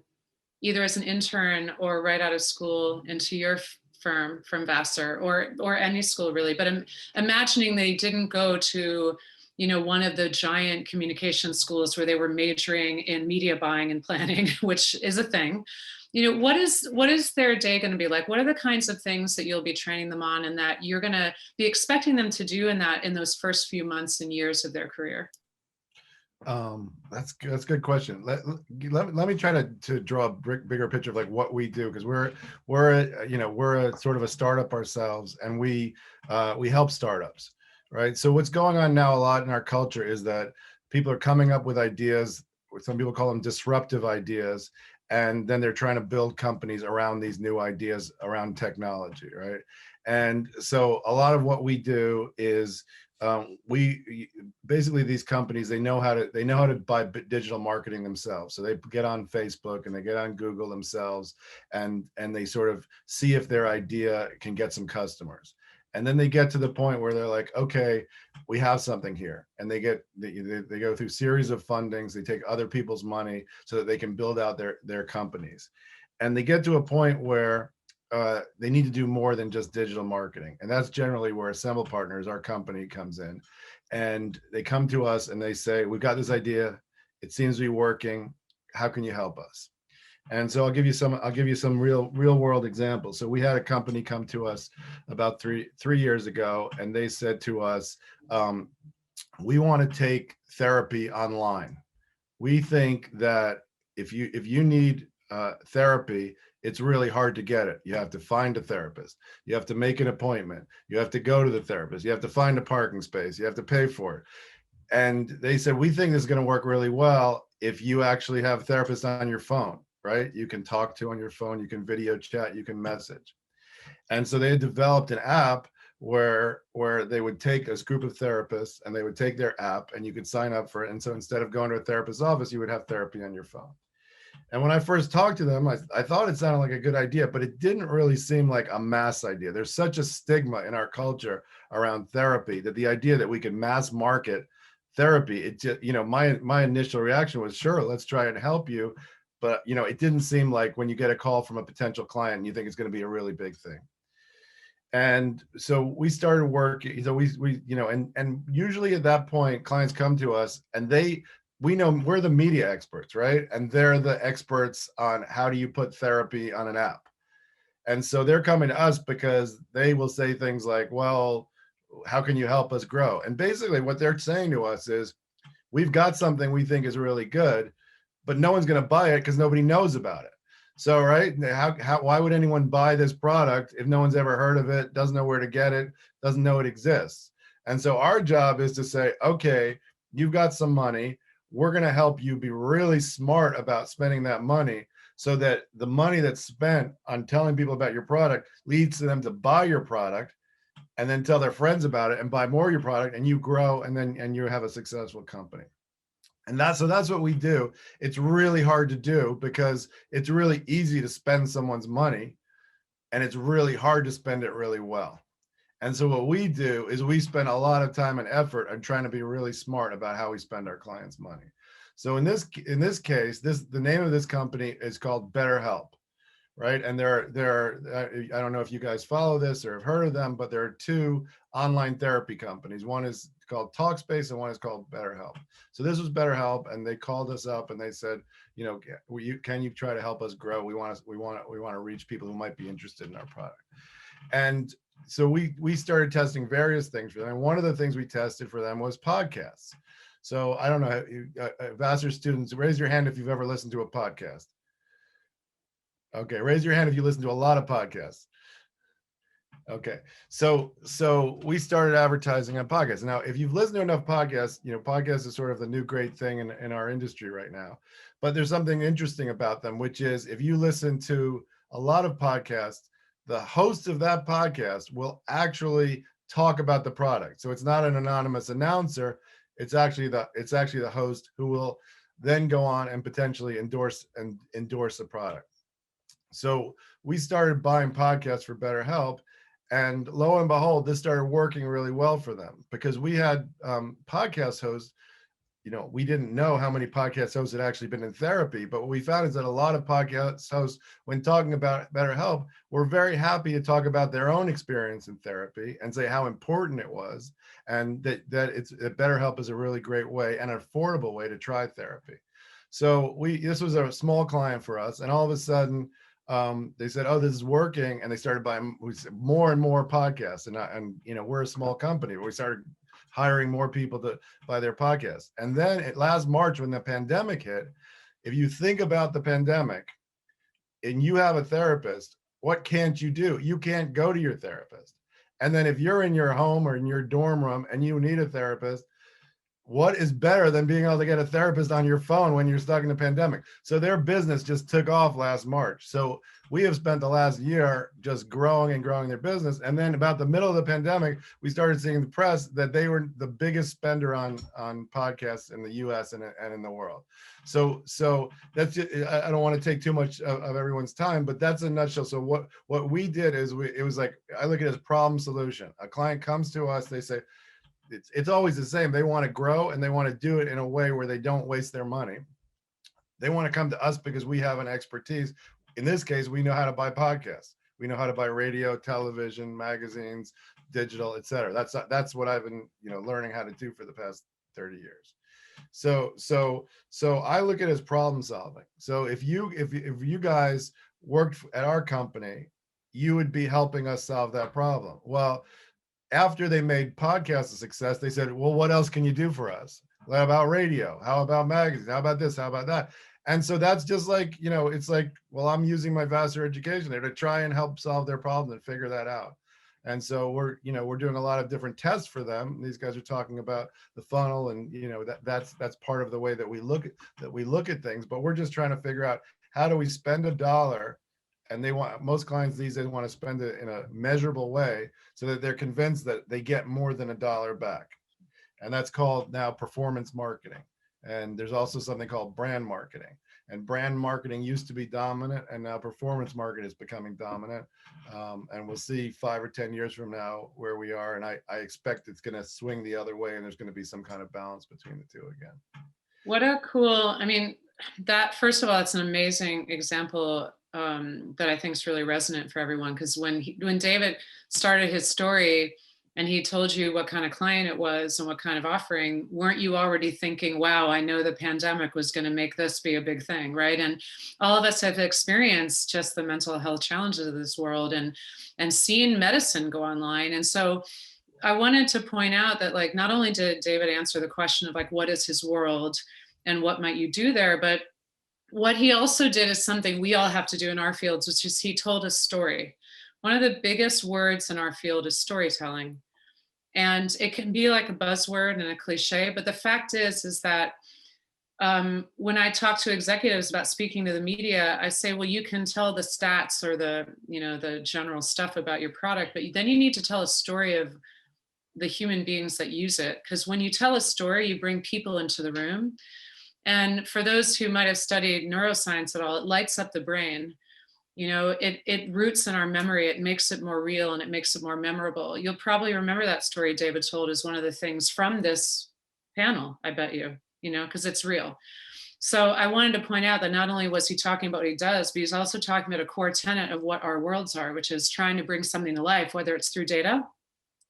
either as an intern or right out of school into your firm from Vassar or any school really, but imagining they didn't go to one of the giant communication schools where they were majoring in media buying and planning, which is a thing. What is their day going to be like? What are the kinds of things that you'll be training them on and that you're going to be expecting them to do in those first few months and years of their career? That's good. That's a good question. Let me try to draw a bigger picture of like what we do, because we're a sort of a startup ourselves, and we help startups, right? So what's going on now a lot in our culture is that people are coming up with ideas. Some people call them disruptive ideas, and then they're trying to build companies around these new ideas around technology, right? And so a lot of what we do is we basically, these companies, they know how to buy digital marketing themselves. So they get on Facebook and they get on Google themselves, and they sort of see if their idea can get some customers. And then they get to the point where they're like, okay, we have something here. And they go through series of fundings. They take other people's money so that they can build out their companies. And they get to a point where they need to do more than just digital marketing. And that's generally where Assemble Partners, our company, comes in. And they come to us and they say, we've got this idea. It seems to be working. How can you help us? And so I'll give you some real world examples. So we had a company come to us about three years ago, and they said to us, we want to take therapy online. We think that if you need therapy, it's really hard to get it. You have to find a therapist. You have to make an appointment. You have to go to the therapist. You have to find a parking space. You have to pay for it. And they said, we think this is going to work really well if you actually have therapists on your phone, right? You can talk to on your phone, you can video chat, you can message. And so they had developed an app where they would take a group of therapists and they would take their app and you could sign up for it. And so instead of going to a therapist's office, you would have therapy on your phone. And when I first talked to them, I thought it sounded like a good idea, but it didn't really seem like a mass idea. There's such a stigma in our culture around therapy that the idea that we could mass market therapy, it just, my initial reaction was, sure, let's try and help you. But, it didn't seem like when you get a call from a potential client, you think it's going to be a really big thing. And so we started working. So and usually at that point, clients come to us and we know we're the media experts, right? And they're the experts on how do you put therapy on an app. And so they're coming to us because they will say things like, well, how can you help us grow? And basically what they're saying to us is, we've got something we think is really good, but no one's going to buy it because nobody knows about it. So, right, why would anyone buy this product if no one's ever heard of it, doesn't know where to get it, doesn't know it exists? And so our job is to say, okay, you've got some money. We're going to help you be really smart about spending that money so that the money that's spent on telling people about your product leads to them to buy your product and then tell their friends about it and buy more of your product, and you grow, and you have a successful company. And that's what we do. It's really hard to do because it's really easy to spend someone's money and it's really hard to spend it really well. And so what we do is we spend a lot of time and effort on trying to be really smart about how we spend our clients' money. So in this case, the name of this company is called BetterHelp, right? And there are I don't know if you guys follow this or have heard of them, but there are two online therapy companies. One is called Talkspace and one is called BetterHelp. So this was BetterHelp, and they called us up and they said, can you try to help us grow? We want to reach people who might be interested in our product. And so we started testing various things for them. And one of the things we tested for them was podcasts. So I don't know, Vassar students, raise your hand if you've ever listened to a podcast. Okay, raise your hand if you listen to a lot of podcasts. Okay, so we started advertising on podcasts. Now, if you've listened to enough podcasts, podcasts is sort of the new great thing in our industry right now. But there's something interesting about them, which is if you listen to a lot of podcasts, the host of that podcast will actually talk about the product. So it's not an anonymous announcer. It's actually the host who will then go on and potentially endorse the product. So we started buying podcasts for BetterHelp, and lo and behold, this started working really well for them because we had podcast hosts we didn't know how many podcast hosts had actually been in therapy, but what we found is that a lot of podcast hosts, when talking about BetterHelp, were very happy to talk about their own experience in therapy and say how important it was, and that BetterHelp is a really great way and an affordable way to try therapy. So this was a small client for us, and all of a sudden they said, "Oh, this is working," and they started buying more and more podcasts. And we're a small company, but we started hiring more people to buy their podcasts. And then last March, when the pandemic hit, if you think about the pandemic and you have a therapist, what can't you do? You can't go to your therapist. And then if you're in your home or in your dorm room and you need a therapist, what is better than being able to get a therapist on your phone when you're stuck in a pandemic? So their business just took off last March. So we have spent the last year just growing and growing their business. And then about the middle of the pandemic, we started seeing the press that they were the biggest spender on podcasts in the US and in the world. So that's just, I don't want to take too much of everyone's time, but that's a nutshell. So what we did is it was like, I look at it as problem solution. A client comes to us, they say, it's always the same. They want to grow and they want to do it in a way where they don't waste their money. They want to come to us because we have an expertise. In this case, we know how to buy podcasts. We know how to buy radio, television, magazines, digital, et cetera. That's what I've been, learning how to do for the past 30 years. So I look at it as problem solving. So if you guys worked at our company, you would be helping us solve that problem. Well, after they made podcasts a success, they said, well, what else can you do for us? What about radio? How about magazines? How about this? How about that? And so that's just like, it's like, well, I'm using my Vassar education there to try and help solve their problem and figure that out. And so we're doing a lot of different tests for them. These guys are talking about the funnel, and that's part of the way that we look at things. But we're just trying to figure out, how do we spend $1? And most clients these days want to spend it in a measurable way so that they're convinced that they get more than $1 back. And that's called now performance marketing. And there's also something called brand marketing. And brand marketing used to be dominant, and now performance marketing is becoming dominant. And we'll see 5 or 10 years from now where we are. And I expect it's going to swing the other way, and there's going to be some kind of balance between the two again. What a cool, that, first of all, it's an amazing example that I think is really resonant for everyone. Because when David started his story and he told you what kind of client it was and what kind of offering, weren't you already thinking, wow, I know the pandemic was going to make this be a big thing, right? And all of us have experienced just the mental health challenges of this world and seen medicine go online. And so I wanted to point out that, like, not only did David answer the question of, like, what is his world and what might you do there, but what he also did is something we all have to do in our fields, which is he told a story. One of the biggest words in our field is storytelling. And it can be like a buzzword and a cliche, but the fact is that when I talk to executives about speaking to the media, I say, well, you can tell the stats or the general stuff about your product, but then you need to tell a story of the human beings that use it. Because when you tell a story, you bring people into the room. And for those who might have studied neuroscience at all, it lights up the brain. It roots in our memory. It makes it more real and it makes it more memorable. You'll probably remember that story David told as one of the things from this panel, I bet you, because it's real. So I wanted to point out that not only was he talking about what he does, but he's also talking about a core tenet of what our worlds are, which is trying to bring something to life, whether it's through data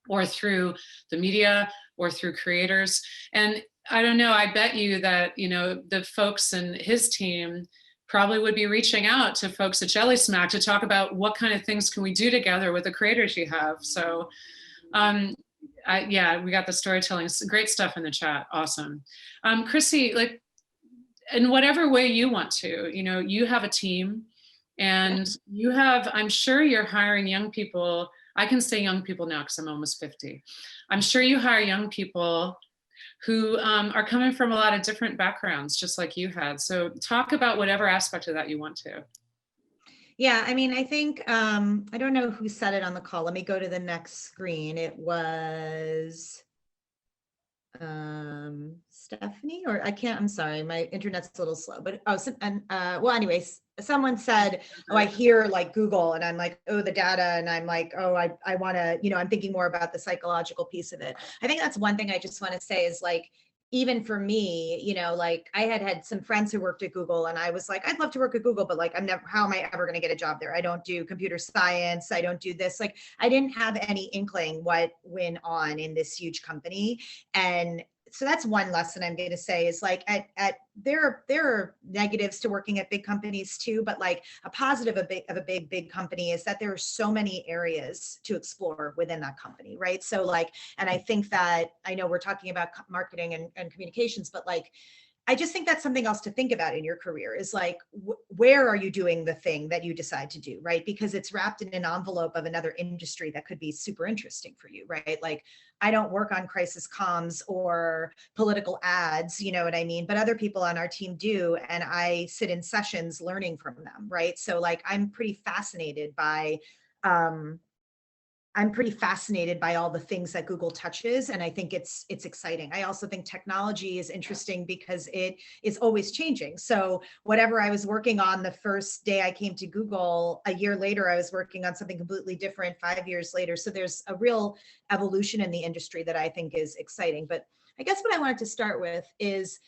or through the media or through creators. And I don't know, I bet you that, the folks in his team probably would be reaching out to folks at Jelly Smack to talk about what kind of things can we do together with the creators you have. So we got the storytelling, great stuff in the chat, awesome. Chrissy, like, in whatever way you want to, you have a team and you have, I'm sure you're hiring young people. I can say young people now because I'm almost 50. I'm sure you hire young people who are coming from a lot of different backgrounds, just like you had. So talk about whatever aspect of that you want to. Yeah, I think, I don't know who said it on the call. Let me go to the next screen. It was Stephanie, or I'm sorry, my internet's a little slow, but anyways, someone said, oh, I hear like Google, and I'm like, oh, the data, and I'm like, oh, I want to, I'm thinking more about the psychological piece of it. I think that's one thing I just want to say is, like, even for me, you know, like I had some friends who worked at Google and I was like, I'd love to work at Google, but like, how am I ever going to get a job there? I don't do computer science. I don't do this. Like, I didn't have any inkling what went on in this huge company. And so that's one lesson I'm going to say is like there are negatives to working at big companies too, but like a positive of a big company is that there are so many areas to explore within that company, right? So like, and I think that, I know we're talking about marketing and communications, but like, I just think that's something else to think about in your career is like, where are you doing the thing that you decide to do, right? Because it's wrapped in an envelope of another industry that could be super interesting for you, right? Like, I don't work on crisis comms or political ads, you know what I mean? But other people on our team do, and I sit in sessions learning from them, right? So like, I'm pretty fascinated by all the things that Google touches, and I think it's exciting. I also think technology is interesting because it is always changing. So whatever I was working on the first day I came to Google, a year later I was working on something completely different 5 years later. So there's a real evolution in the industry that I think is exciting. But I guess what I wanted to start with is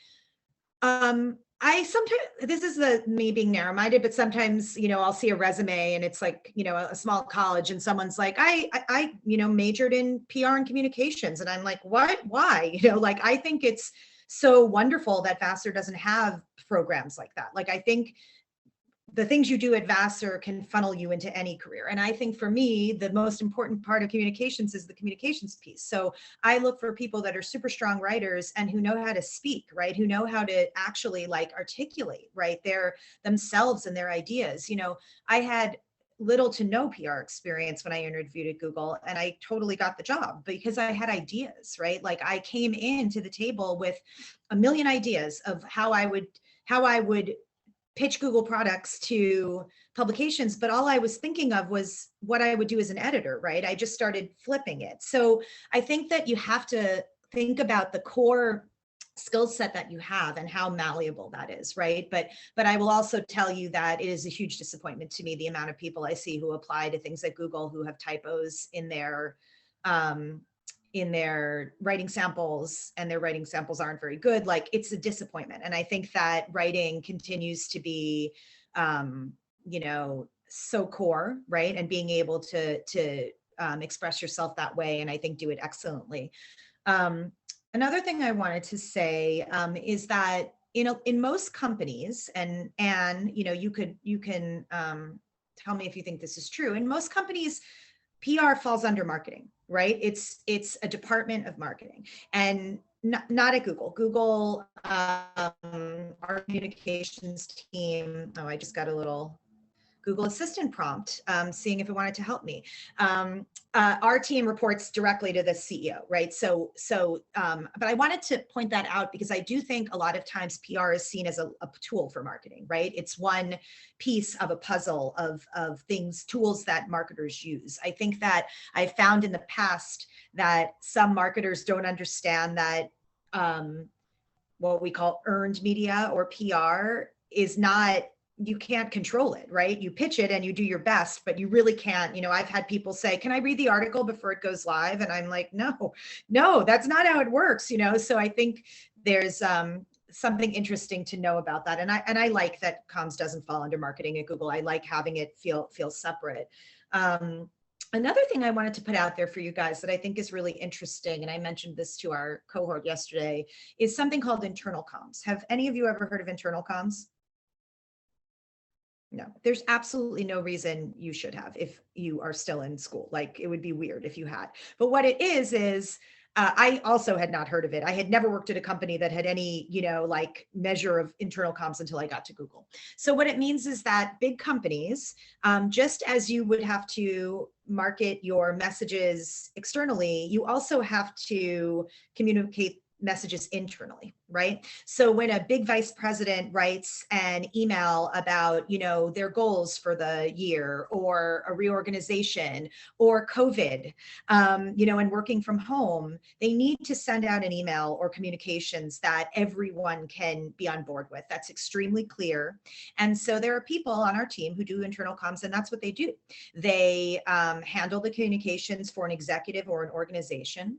I sometimes, this is me being narrow-minded, but sometimes, you know, I'll see a resume and it's like, you know, a small college and someone's like, I you know, majored in PR and communications. And I'm like, what, why? You know, like, I think it's so wonderful that Vassar doesn't have programs like that. Like, I think the things you do at Vassar can funnel you into any career. And I think for me, the most important part of communications is the communications piece. So I look for people that are super strong writers and who know how to speak, right? Who know how to actually like articulate, right? Their themselves and their ideas. You know, I had little to no PR experience when I interviewed at Google, and I totally got the job because I had ideas, right? Like, I came into the table with a million ideas of how I would pitch Google products to publications, but all I was thinking of was what I would do as an editor, right? I just started flipping it. So I think that you have to think about the core skill set that you have and how malleable that is, right? But I will also tell you that it is a huge disappointment to me, the amount of people I see who apply to things at Google who have typos in their writing samples, and their writing samples aren't very good. Like, it's a disappointment. And I think that writing continues to be, you know, so core, right? And being able to express yourself that way, and I think do it excellently. Another thing I wanted to say is that, you know, in most companies, and you know, you can tell me if you think this is true. In most companies, PR falls under marketing, right? It's a department of marketing, and not at Google. Google, our communications team. Oh, I just got a little Google Assistant prompt, seeing if it wanted to help me. Our team reports directly to the CEO, right? But I wanted to point that out because I do think a lot of times PR is seen as a tool for marketing, right? It's one piece of a puzzle of things, tools that marketers use. I think that I found in the past that some marketers don't understand that what we call earned media or PR is not, you can't control it, right? You pitch it and you do your best, but you really can't. You know, I've had people say, can I read the article before it goes live? And I'm like, no, that's not how it works, you know? So I think there's something interesting to know about that. And I like that comms doesn't fall under marketing at Google. I like having it feel separate. Another thing I wanted to put out there for you guys that I think is really interesting, and I mentioned this to our cohort yesterday, is something called internal comms. Have any of you ever heard of internal comms? No, there's absolutely no reason you should have if you are still in school. Like, it would be weird if you had. But what it is I also had not heard of it. I had never worked at a company that had any, you know, like measure of internal comms until I got to Google. So what it means is that big companies, just as you would have to market your messages externally, you also have to communicate messages internally, right? So when a big vice president writes an email about, you know, their goals for the year, or a reorganization, or COVID, you know, and working from home, they need to send out an email or communications that everyone can be on board with. That's extremely clear. And so there are people on our team who do internal comms, and that's what they do. They handle the communications for an executive or an organization.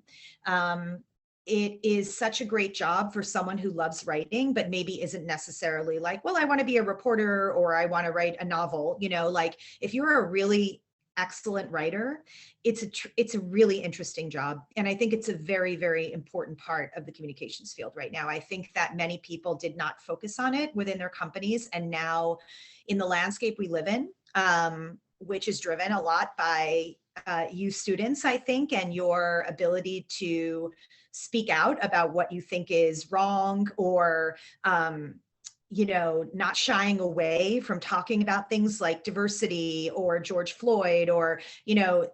it is such a great job for someone who loves writing, but maybe isn't necessarily like, well, I want to be a reporter or I want to write a novel. You know, like if you're a really excellent writer, it's a really interesting job. And I think it's a very, very important part of the communications field right now. I think that many people did not focus on it within their companies. And now in the landscape we live in, which is driven a lot by you students, I think, and your ability to speak out about what you think is wrong, or you know, not shying away from talking about things like diversity or George Floyd, or, you know,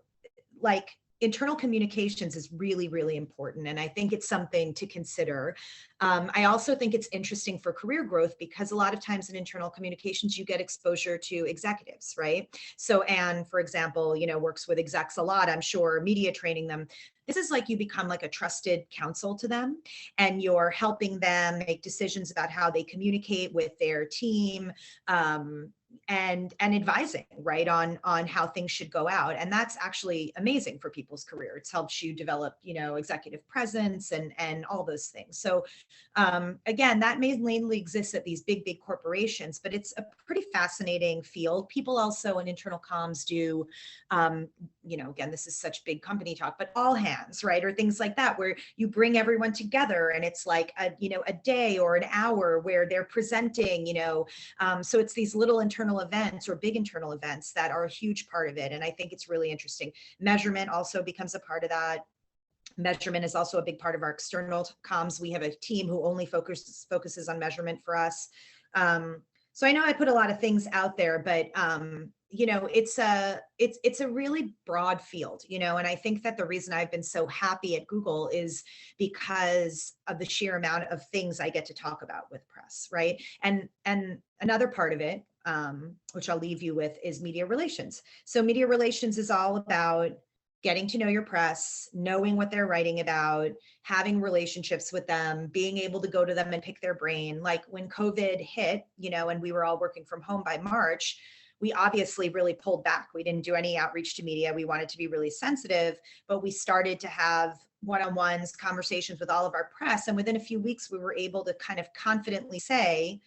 like internal communications is really, really important. And I think it's something to consider. I also think it's interesting for career growth because a lot of times in internal communications, you get exposure to executives, right? So Anne, for example, you know, works with execs a lot, I'm sure, media training them. This is like you become like a trusted counsel to them, and you're helping them make decisions about how they communicate with their team, and advising, right, on how things should go out. And that's actually amazing for people's career. It helps you develop, you know, executive presence and all those things. So again, that mainly exists at these big corporations, but it's a pretty fascinating field. People also in internal comms do, you know, again, this is such big company talk, but all hands, right? Or things like that, where you bring everyone together and it's like a, you know, a day or an hour where they're presenting, you know, so it's these little internal events or big internal events that are a huge part of it. And I think it's really interesting. Measurement also becomes a part of that. Measurement is also a big part of our external comms. We have a team who only focuses on measurement for us. So I know I put a lot of things out there, but you know, it's a really broad field, you know, and I think that the reason I've been so happy at Google is because of the sheer amount of things I get to talk about with press, right? And another part of it, which I'll leave you with, is media relations. So media relations is all about getting to know your press, knowing what they're writing about, having relationships with them, being able to go to them and pick their brain. Like when COVID hit, you know, and we were all working from home by March, we obviously really pulled back. We didn't do any outreach to media. We wanted to be really sensitive, but we started to have one-on-ones, conversations with all of our press. And within a few weeks, we were able to kind of confidently say,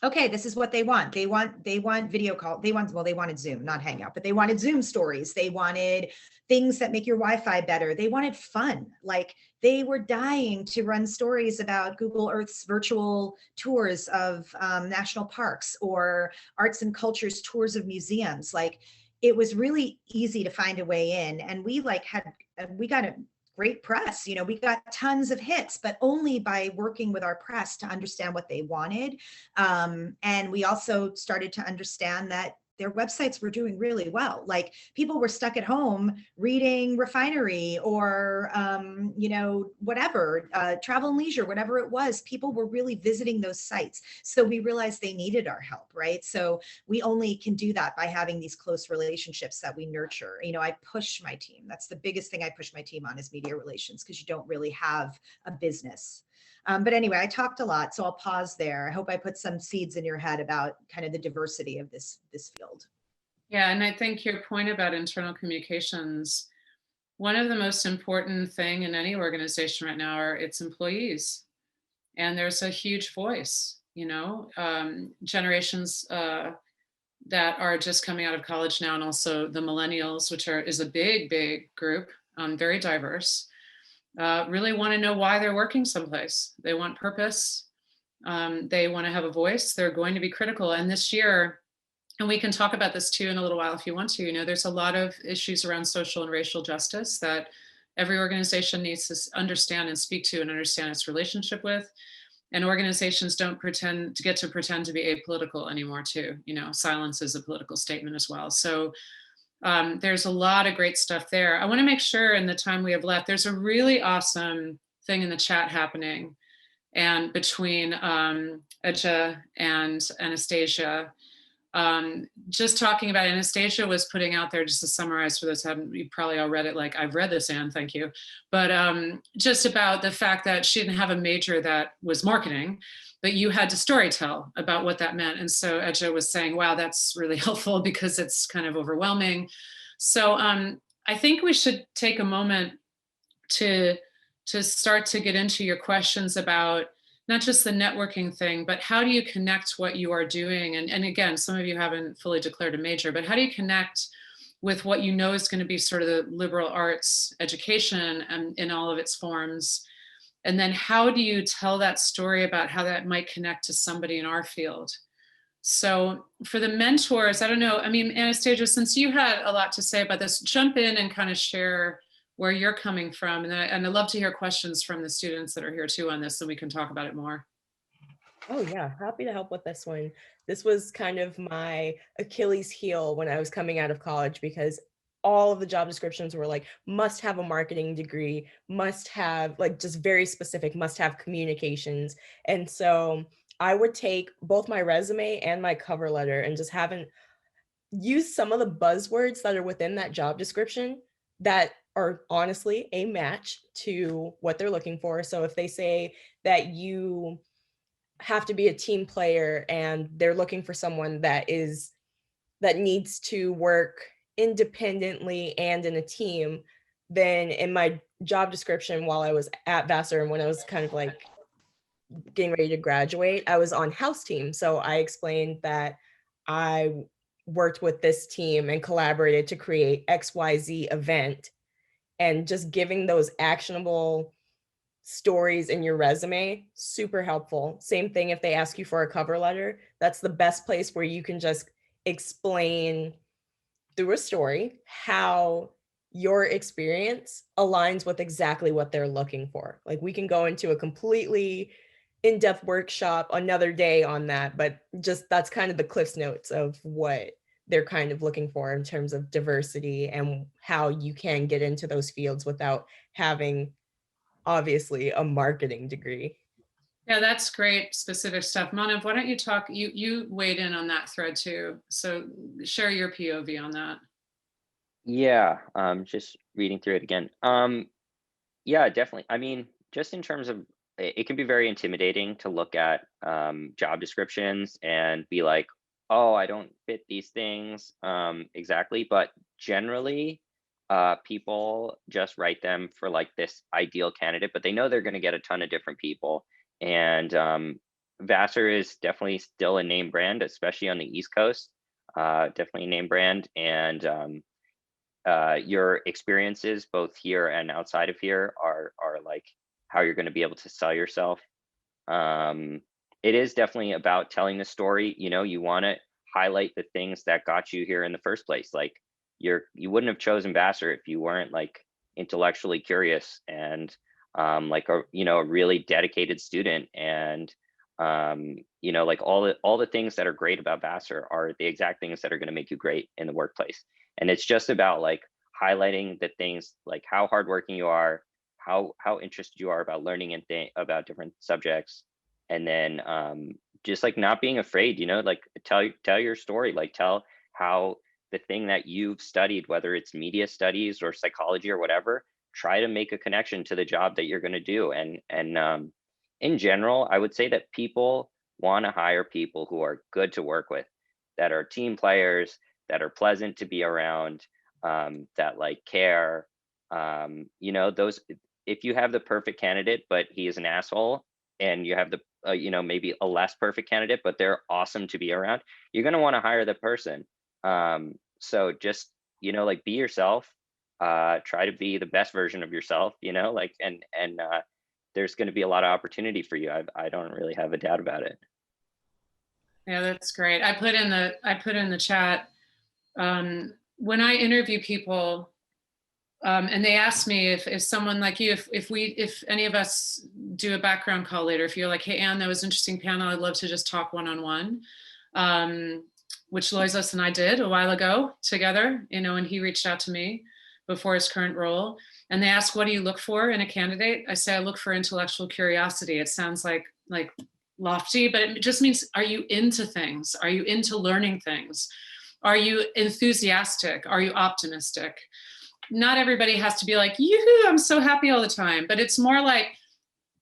okay, this is what they want. They want video call. They wanted Zoom, not Hangout, but they wanted Zoom stories. They wanted things that make your Wi-Fi better. They wanted fun. Like they were dying to run stories about Google Earth's virtual tours of national parks, or arts and cultures tours of museums. Like it was really easy to find a way in. And we got a great press, you know, we got tons of hits, but only by working with our press to understand what they wanted. And we also started to understand that their websites were doing really well. Like people were stuck at home reading Refinery or, you know, whatever, Travel and Leisure, whatever it was, people were really visiting those sites. So we realized they needed our help, right? So we only can do that by having these close relationships that we nurture. You know, I push my team. That's the biggest thing I push my team on, is media relations, because you don't really have a business. But anyway, I talked a lot, so I'll pause there. I hope I put some seeds in your head about kind of the diversity of this field. Yeah, and I think your point about internal communications, one of the most important thing in any organization right now are its employees. And there's a huge voice, you know, generations that are just coming out of college now, and also the millennials, which is a big group, very diverse. Really want to know why they're working someplace. They want purpose. They want to have a voice. They're going to be critical. And this year, and we can talk about this too in a little while if you want to, you know, there's a lot of issues around social and racial justice that every organization needs to understand and speak to and understand its relationship with. And organizations don't pretend to pretend to be apolitical anymore too. You know, silence is a political statement as well. So there's a lot of great stuff there. I want to make sure in the time we have left, there's a really awesome thing in the chat happening, and between Eja and Anastasia. Just talking about, Anastasia was putting out there, just to summarize for those who haven't, you probably all read it, like I've read this, Anne, thank you. But just about the fact that she didn't have a major that was marketing, but you had to storytell about what that meant. And so Eja was saying, wow, that's really helpful because it's kind of overwhelming. So I think we should take a moment to to start to get into your questions about not just the networking thing, but how do you connect what you are doing? And again, some of you haven't fully declared a major, but how do you connect with what you know is going to be sort of the liberal arts education and in all of its forms? And then how do you tell that story about how that might connect to somebody in our field? So for the mentors, I don't know, I mean, Anastasia, since you had a lot to say about this, jump in and kind of share where you're coming from. And I'd love to hear questions from the students that are here too on this, so we can talk about it more. Oh yeah, happy to help with this one. This was kind of my Achilles heel when I was coming out of college, because all of the job descriptions were like, must have a marketing degree, must have like just very specific, must have communications. And so I would take both my resume and my cover letter and just haven't used some of the buzzwords that are within that job description that are honestly a match to what they're looking for. So if they say that you have to be a team player and they're looking for someone that needs to work independently and in a team, then in my job description while I was at Vassar and when I was kind of like getting ready to graduate, I was on house team. So I explained that I worked with this team and collaborated to create XYZ event, and just giving those actionable stories in your resume, super helpful. Same thing if they ask you for a cover letter, that's the best place where you can just explain through a story how your experience aligns with exactly what they're looking for. Like we can go into a completely in-depth workshop another day on that, but just that's kind of the Cliff's Notes of what they're kind of looking for in terms of diversity and how you can get into those fields without having obviously a marketing degree. Yeah, that's great specific stuff. Manav, why don't you talk, you weighed in on that thread too. So share your POV on that. Yeah, just reading through it again. Yeah, definitely. I mean, just in terms of, it can be very intimidating to look at job descriptions and be like, oh, I don't fit these things exactly. But generally, people just write them for like this ideal candidate, but they know they're going to get a ton of different people. And Vassar is definitely still a name brand, especially on the East Coast. Definitely a name brand. And your experiences both here and outside of here are like how you're going to be able to sell yourself. It is definitely about telling the story. You know, you want to highlight the things that got you here in the first place. Like you wouldn't have chosen Vassar if you weren't like intellectually curious and like a really dedicated student. And like all the things that are great about Vassar are the exact things that are going to make you great in the workplace. And it's just about like highlighting the things like how hardworking you are, how interested you are about learning and about different subjects, and then just like not being afraid, like tell your story, like tell how the thing that you've studied, whether it's media studies or psychology or whatever, try to make a connection to the job that you're going to do. And in general, I would say that people want to hire people who are good to work with, that are team players, that are pleasant to be around, that like care. Those, if you have the perfect candidate, but he is an asshole, and you have the, maybe a less perfect candidate, but they're awesome to be around, you're going to want to hire the person. So just, like be yourself, try to be the best version of yourself, like, and there's going to be a lot of opportunity for you. I don't really have a doubt about it. Yeah, that's great. I put in the chat, when I interview people, and they ask me if someone like you, if any of us do a background call later, if you're like, hey, Anne, that was an interesting panel, I'd love to just talk one-on-one, which Loizos and I did a while ago together, and he reached out to me before his current role. And they ask, what do you look for in a candidate? I say, I look for intellectual curiosity. It sounds like lofty, but it just means, are you into things? Are you into learning things? Are you enthusiastic? Are you optimistic? Not everybody has to be like, yoo-hoo, I'm so happy all the time, but it's more like,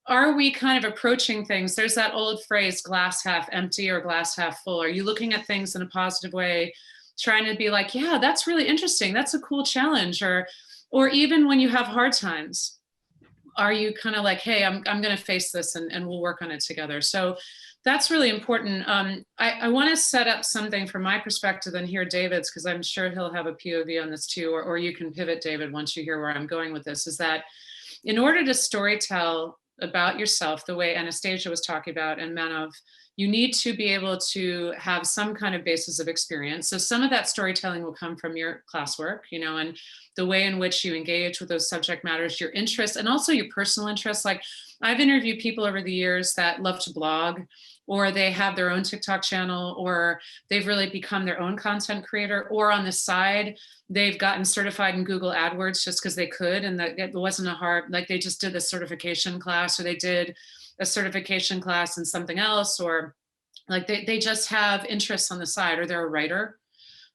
are we kind of approaching things? There's that old phrase, glass half empty or glass half full. Are you looking at things in a positive way, trying to be like, yeah, that's really interesting, that's a cool challenge? Or even when you have hard times, are you kind of like, hey, I'm going to face this and we'll work on it together? So that's really important. I want to set up something from my perspective and hear David's, because I'm sure he'll have a POV on this too, or you can pivot, David, once you hear where I'm going with this, is that in order to storytell about yourself the way Anastasia was talking about and Manav, you need to be able to have some kind of basis of experience. So some of that storytelling will come from your classwork, you know, and the way in which you engage with those subject matters, your interests, and also your personal interests. Like I've interviewed people over the years that love to blog, or they have their own TikTok channel, or they've really become their own content creator, or on the side, they've gotten certified in Google AdWords just because they could, and that it wasn't a hard, like they just did the certification class, or they did a certification class in something else, or like they just have interests on the side, or they're a writer.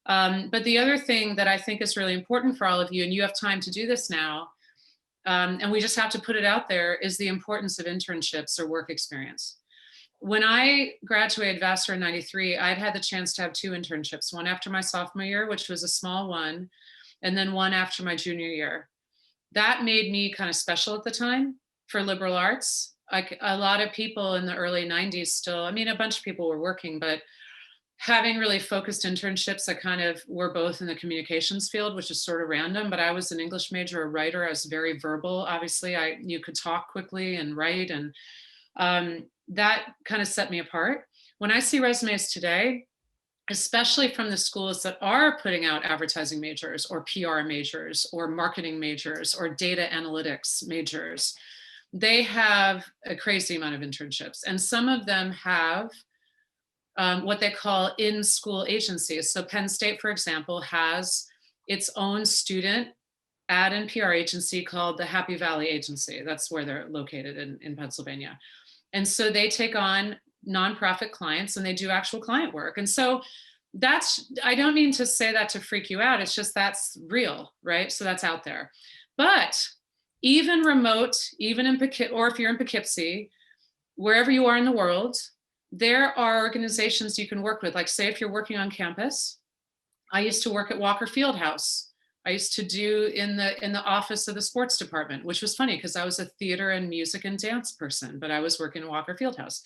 But the other thing that I think is really important for all of you, and you have time to do this now, and we just have to put it out there, is the importance of internships or work experience. When I graduated Vassar in '93, I'd had the chance to have 2 internships, one after my sophomore year, which was a small one, and then one after my junior year. That made me kind of special at the time for liberal arts. Like a lot of people in the early '90s still, I mean, a bunch of people were working, but having really focused internships that kind of were both in the communications field, which is sort of random, but I was an English major, a writer. I was very verbal. Obviously, you could talk quickly and write, and that kind of set me apart. When I see resumes today, especially from the schools that are putting out advertising majors or PR majors or marketing majors or data analytics majors, they have a crazy amount of internships. And some of them have what they call in-school agencies. So Penn State, for example, has its own student ad and PR agency called the Happy Valley Agency. That's where they're located in Pennsylvania. And so they take on nonprofit clients and they do actual client work. And so that's, I don't mean to say that to freak you out. It's just that's real, right? So that's out there. But even remote, even in Poughkeepsie, or if you're in Poughkeepsie, wherever you are in the world, there are organizations you can work with. Like say if you're working on campus, I used to work at Walker Fieldhouse. I used to do in the office of the sports department, which was funny because I was a theater and music and dance person, but I was working at Walker Fieldhouse.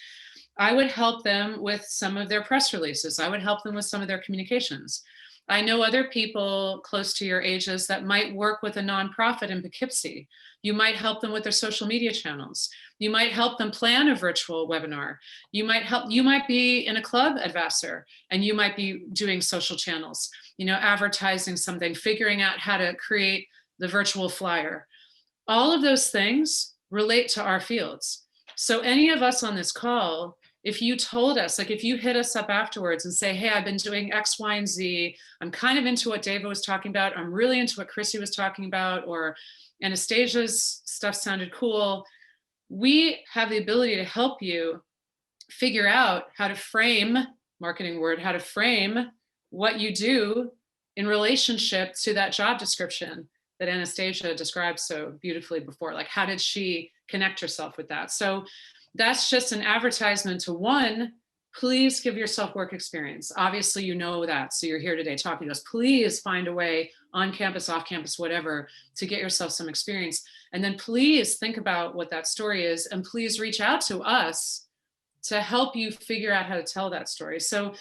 I would help them with some of their press releases. I would help them with some of their communications. I know other people close to your ages that might work with a nonprofit in Poughkeepsie. You might help them with their social media channels. You might help them plan a virtual webinar. You might be in a club at Vassar and you might be doing social channels, you know, advertising something, figuring out how to create the virtual flyer. All of those things relate to our fields. So any of us on this call, if you told us, like if you hit us up afterwards and say, hey, I've been doing X, Y, and Z, I'm kind of into what David was talking about, I'm really into what Chrissy was talking about, or Anastasia's stuff sounded cool, we have the ability to help you figure out how to frame, marketing word, how to frame what you do in relationship to that job description that Anastasia described so beautifully before. Like, how did she connect herself with that? So that's just an advertisement to one, please give yourself work experience. Obviously, you know that. So you're here today talking to us. Please find a way on campus, off campus, whatever, to get yourself some experience. And then please think about what that story is. And please reach out to us to help you figure out how to tell that story. So,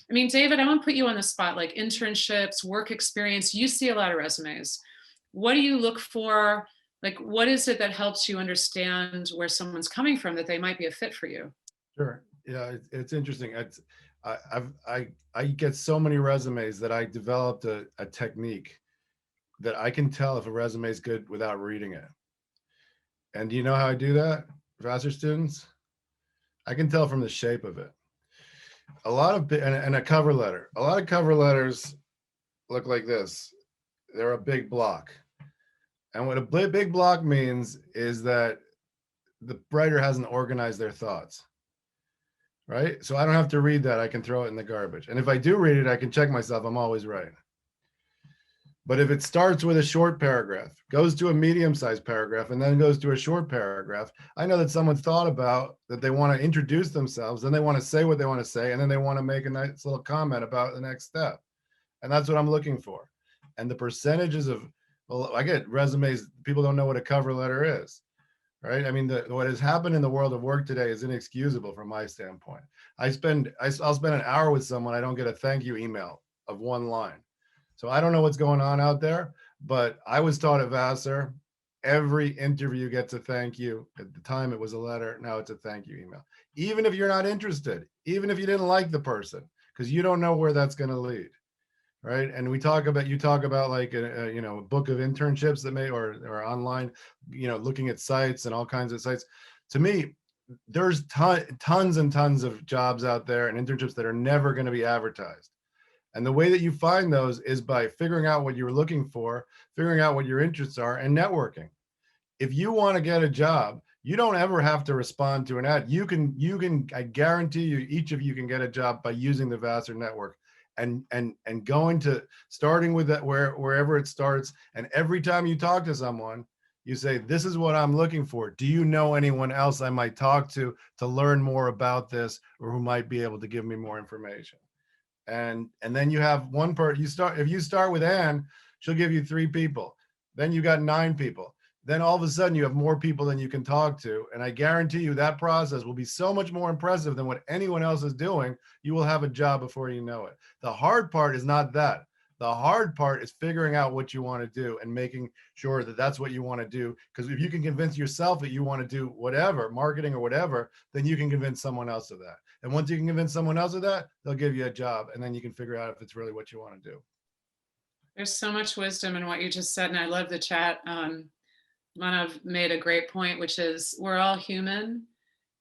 I mean, David, I want to put you on the spot, like internships, work experience. You see a lot of resumes. What do you look for? Like, what is it that helps you understand where someone's coming from, that they might be a fit for you? Sure. Yeah, it's interesting. I get so many resumes that I developed a technique that I can tell if a resume is good without reading it. And do you know how I do that, Vassar students? I can tell from the shape of it. And a cover letter. A lot of cover letters look like this. They're a big block. And what a big block means is that the writer hasn't organized their thoughts, right? So I don't have to read that. I can throw it in the garbage. And if I do read it, I can check myself. I'm always right. But if it starts with a short paragraph, goes to a medium-sized paragraph, and then goes to a short paragraph, I know that someone thought about that they want to introduce themselves, then they want to say what they want to say, and then they want to make a nice little comment about the next step. And that's what I'm looking for. And the percentages of, well, I get resumes, people don't know what a cover letter is. right? I mean, what has happened in the world of work today is inexcusable from my standpoint. I'll spend an hour with someone, I don't get a thank you email of one line. So I don't know what's going on out there, but I was taught at Vassar, every interview gets a thank you. At the time it was a letter, now it's a thank you email. Even if you're not interested, even if you didn't like the person, because you don't know where that's going to lead. Right. And you talk about like a book of internships that or online, looking at sites and all kinds of sites. To me, there's tons and tons of jobs out there and internships that are never going to be advertised. And the way that you find those is by figuring out what you're looking for, figuring out what your interests are, and networking. If you want to get a job, you don't ever have to respond to an ad. You can, I guarantee you, each of you can get a job by using the Vassar network. And starting with that wherever it starts, and every time you talk to someone, you say, this is what I'm looking for. Do you know anyone else I might talk to learn more about this, or who might be able to give me more information? And then you have one person. If you start with Anne, she'll give you 3 people. Then you got 9 people. Then all of a sudden you have more people than you can talk to. And I guarantee you that process will be so much more impressive than what anyone else is doing. You will have a job before you know it. The hard part is not that. The hard part is figuring out what you want to do and making sure that that's what you want to do. Because if you can convince yourself that you want to do whatever, marketing or whatever, then you can convince someone else of that. And once you can convince someone else of that, they'll give you a job. And then you can figure out if it's really what you want to do. There's so much wisdom in what you just said. And I love the chat. Manav made a great point, which is we're all human,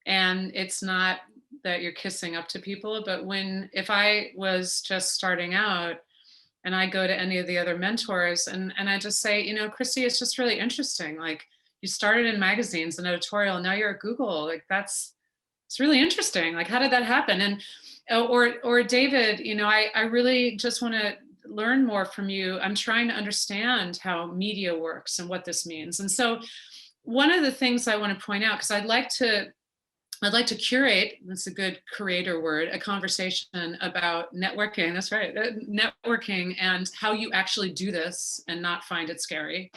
and it's not that you're kissing up to people, but if I was just starting out and I go to any of the other mentors and I just say, Christy, it's just really interesting. Like, you started in magazines and editorial, and now you're at Google. Like, it's really interesting. Like, how did that happen? And or David, I really just want to learn more from you. I'm trying to understand how media works and what this means. And so one of the things I want to point out, because I'd like to curate, that's a good creator word, a conversation about networking. That's right, networking, and how you actually do this and not find it scary.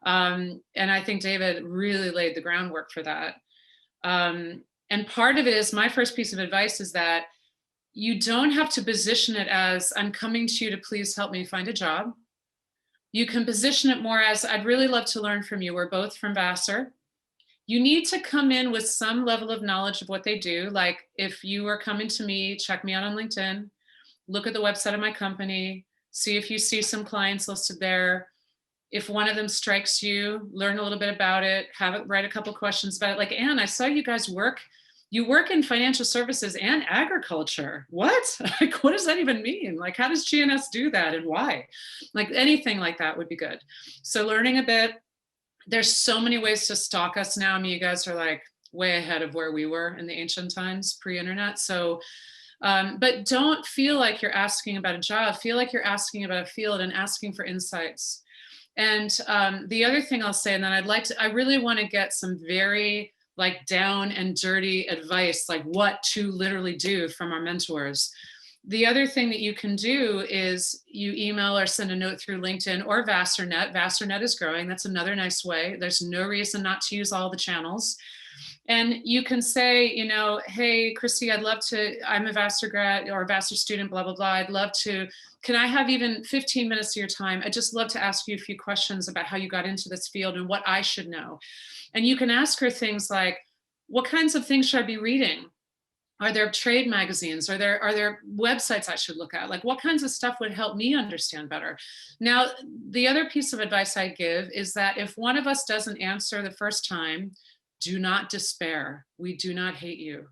And I think David really laid the groundwork for that. And part of it is, my first piece of advice is that you don't have to position it as, I'm coming to you to please help me find a job. You can position it more as, I'd really love to learn from you. We're both from Vassar. You need to come in with some level of knowledge of what they do. Like, if you are coming to me, check me out on LinkedIn, look at the website of my company, see if you see some clients listed there. If one of them strikes you, learn a little bit about it, write a couple questions about it. Like, Anne, I saw you guys you work in financial services and agriculture. What? Like, what does that even mean? Like, how does GNS do that and why? Like, anything like that would be good. So learning a bit. There's so many ways to stalk us now. I mean, you guys are like way ahead of where we were in the ancient times, pre-internet. So, but don't feel like you're asking about a job. Feel like you're asking about a field and asking for insights. And the other thing I'll say, and then I really want to get some very like down and dirty advice, like what to literally do from our mentors. The other thing that you can do is you email or send a note through LinkedIn or VassarNet. VassarNet is growing. That's another nice way. There's no reason not to use all the channels. And you can say, hey, Christy, I'm a Vassar grad or a Vassar student, blah, blah, blah. Can I have even 15 minutes of your time? I'd just love to ask you a few questions about how you got into this field and what I should know. And you can ask her things like, what kinds of things should I be reading? Are there trade magazines? Are there websites I should look at? Like, what kinds of stuff would help me understand better? Now, the other piece of advice I give is that if one of us doesn't answer the first time, do not despair. We do not hate you.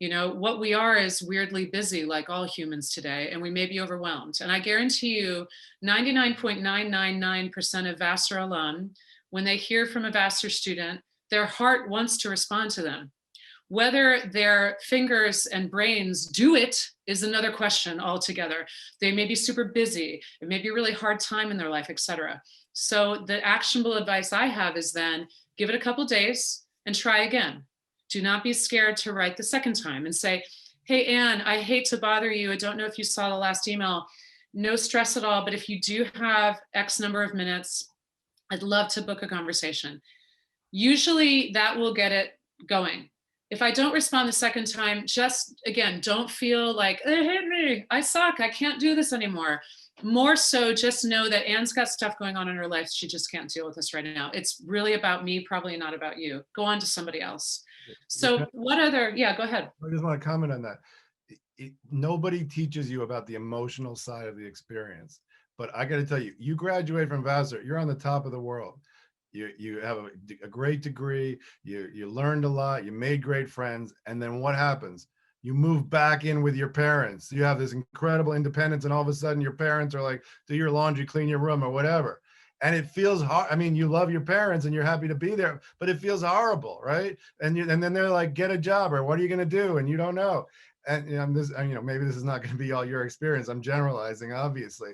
What we are is weirdly busy, like all humans today, and we may be overwhelmed. And I guarantee you 99.999% of Vassar alum, when they hear from a Vassar student, their heart wants to respond to them. Whether their fingers and brains do it is another question altogether. They may be super busy. It may be a really hard time in their life, etc. So the actionable advice I have is then give it a couple days and try again. Do not be scared to write the second time and say, hey, Anne, I hate to bother you. I don't know if you saw the last email. No stress at all. But if you do have X number of minutes, I'd love to book a conversation. Usually that will get it going. If I don't respond the second time, just again, don't feel like it hit me, I suck, I can't do this anymore. More so, just know that Anne's got stuff going on in her life. She just can't deal with this right now. It's really about me, probably not about you. Go on to somebody else. So what other, yeah, go ahead. I just want to comment on that. Nobody teaches you about the emotional side of the experience. But I got to tell you, you graduate from Vassar, you're on the top of the world. You have a great degree, you learned a lot, you made great friends, and then what happens? You move back in with your parents. You have this incredible independence, and all of a sudden your parents are like, do your laundry, clean your room, or whatever. And it feels hard. I mean, you love your parents and you're happy to be there, but it feels horrible, right? And then they're like, get a job, or what are you gonna do? And you don't know. And maybe this is not gonna be all your experience. I'm generalizing, obviously,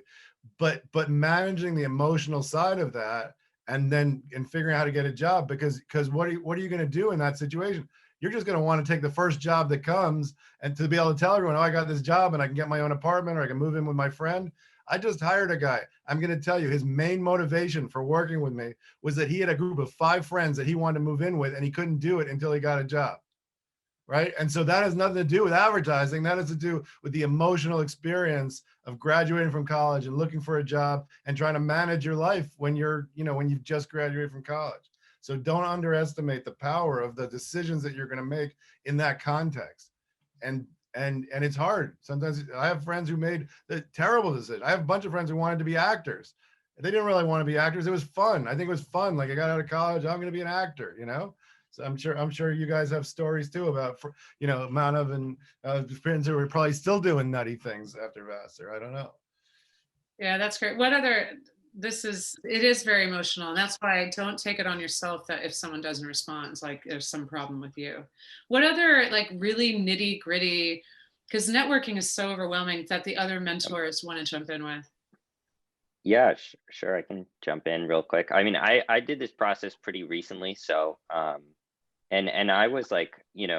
but managing the emotional side of that, and figuring out how to get a job, because what are you going to do in that situation? You're just going to want to take the first job that comes, and to be able to tell everyone, oh, I got this job and I can get my own apartment, or I can move in with my friend. I just hired a guy. I'm going to tell you, his main motivation for working with me was that he had a group of 5 friends that he wanted to move in with, and he couldn't do it until he got a job. Right. And so that has nothing to do with advertising. That has to do with the emotional experience of graduating from college and looking for a job and trying to manage your life when when you've just graduated from college. So don't underestimate the power of the decisions that you're going to make in that context. And it's hard. Sometimes I have friends who made the terrible decision. I have a bunch of friends who wanted to be actors. They didn't really want to be actors. It was fun. I think it was fun. Like, I got out of college, I'm going to be an actor, So I'm sure you guys have stories too about, Manav and friends who are probably still doing nutty things after Vassar. I don't know. Yeah, that's great. What other, it is very emotional. And that's why I don't take it on yourself that if someone doesn't respond, it's like there's some problem with you. What other like really nitty gritty, because networking is so overwhelming, that the other mentors want to jump in with? Yeah, sure. I can jump in real quick. I mean, I did this process pretty recently. So, and I was like,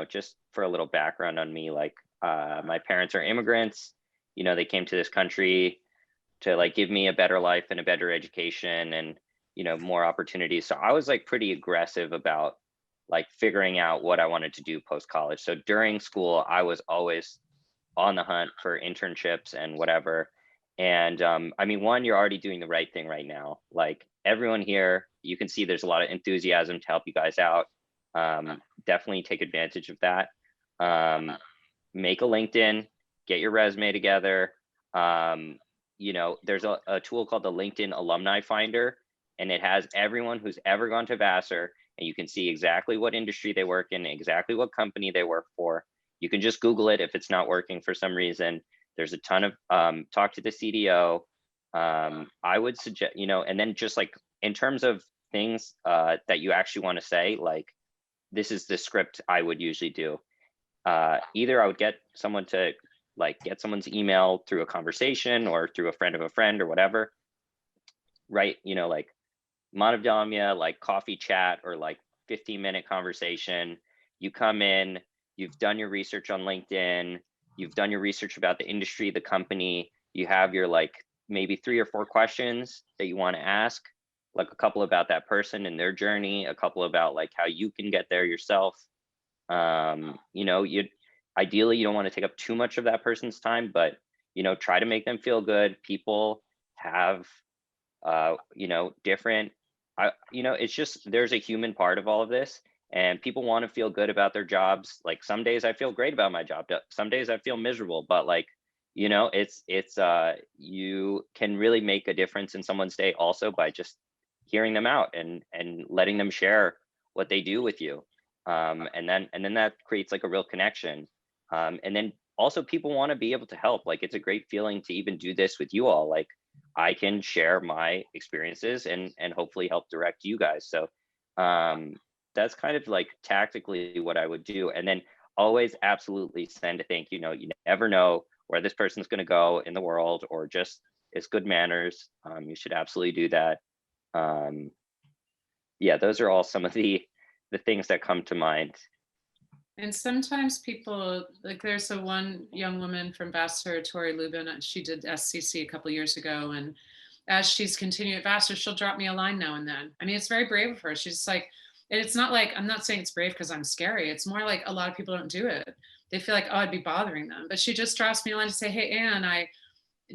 just for a little background on me, like, my parents are immigrants, they came to this country to like give me a better life and a better education and, more opportunities. So I was like pretty aggressive about like figuring out what I wanted to do post-college. So during school, I was always on the hunt for internships and whatever. And I mean, one, you're already doing the right thing right now. Like everyone here, you can see there's a lot of enthusiasm to help you guys out. Definitely take advantage of that. Make a LinkedIn, get your resume together. There's a tool called the LinkedIn Alumni Finder, and it has everyone who's ever gone to Vassar, and you can see exactly what industry they work in, exactly what company they work for. You can just Google it if it's not working for some reason. There's a ton of talk to the CDO. I would suggest, and then just like in terms of things that you actually want to say, like this is the script I would usually do. Either I would get someone to get someone's email through a conversation or through a friend of a friend or whatever, right? Like Manav Dalmia, like coffee chat or like 15-minute conversation. You come in, you've done your research on LinkedIn, you've done your research about the industry, the company, you have your like maybe 3 or 4 questions that you want to ask, like a couple about that person and their journey, a couple about like how you can get there yourself. Ideally, you don't want to take up too much of that person's time, but, try to make them feel good. People have, different, it's just, there's a human part of all of this, and people want to feel good about their jobs. Like some days I feel great about my job. Some days I feel miserable, but like, it's you can really make a difference in someone's day also by just hearing them out and letting them share what they do with you. And then that creates like a real connection. And then also people want to be able to help. Like it's a great feeling to even do this with you all. Like I can share my experiences and hopefully help direct you guys. So that's kind of like tactically what I would do. And then always absolutely send a thank you note. You never know where this person's going to go in the world, or just it's good manners. You should absolutely do that. Yeah, those are all some of the things that come to mind. And sometimes people, like there's one young woman from Vassar, Tori Lubin, she did SCC a couple of years ago. And as she's continued at Vassar, she'll drop me a line now and then. I mean, it's very brave of her. She's like, And it's not like, I'm not saying it's brave because I'm scary. It's more like a lot of people don't do it. They feel like, oh, I'd be bothering them. But she just drops me a line to say, hey, Anne,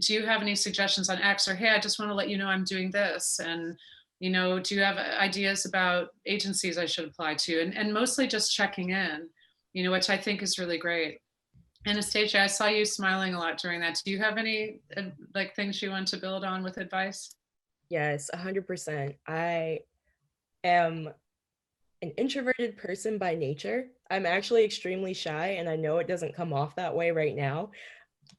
do you have any suggestions on X? Or, hey, I just want to let you know I'm doing this. And, you know, do you have ideas about agencies I should apply to? And mostly just checking in, you know, which I think is really great. Anastasia, I saw you smiling a lot during that. Do you have any like things you want to build on with advice? Yes, 100%. I am an introverted person by nature. I'm actually extremely shy, and I know it doesn't come off that way right now.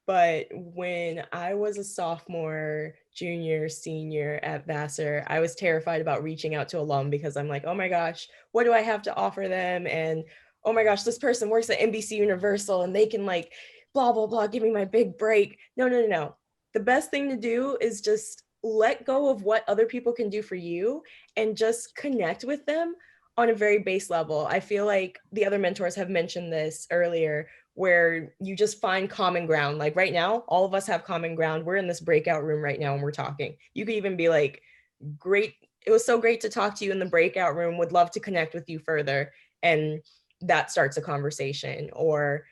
But when I was a sophomore, junior, senior at Vassar, I was terrified about reaching out to alum because I'm like, oh my gosh, what do I have to offer them? And oh my gosh, this person works at NBC Universal and they can like blah, blah, blah, give me my big break. No. The best thing to do is just let go of what other people can do for you and just connect with them on a very base level. I feel like the other mentors have mentioned this earlier, where you just find common ground. Like right now, all of us have common ground. We're in this breakout room right now and we're talking. You could even be like, great, it was so great to talk to you in the breakout room, would love to connect with you further. And that starts a conversation. Or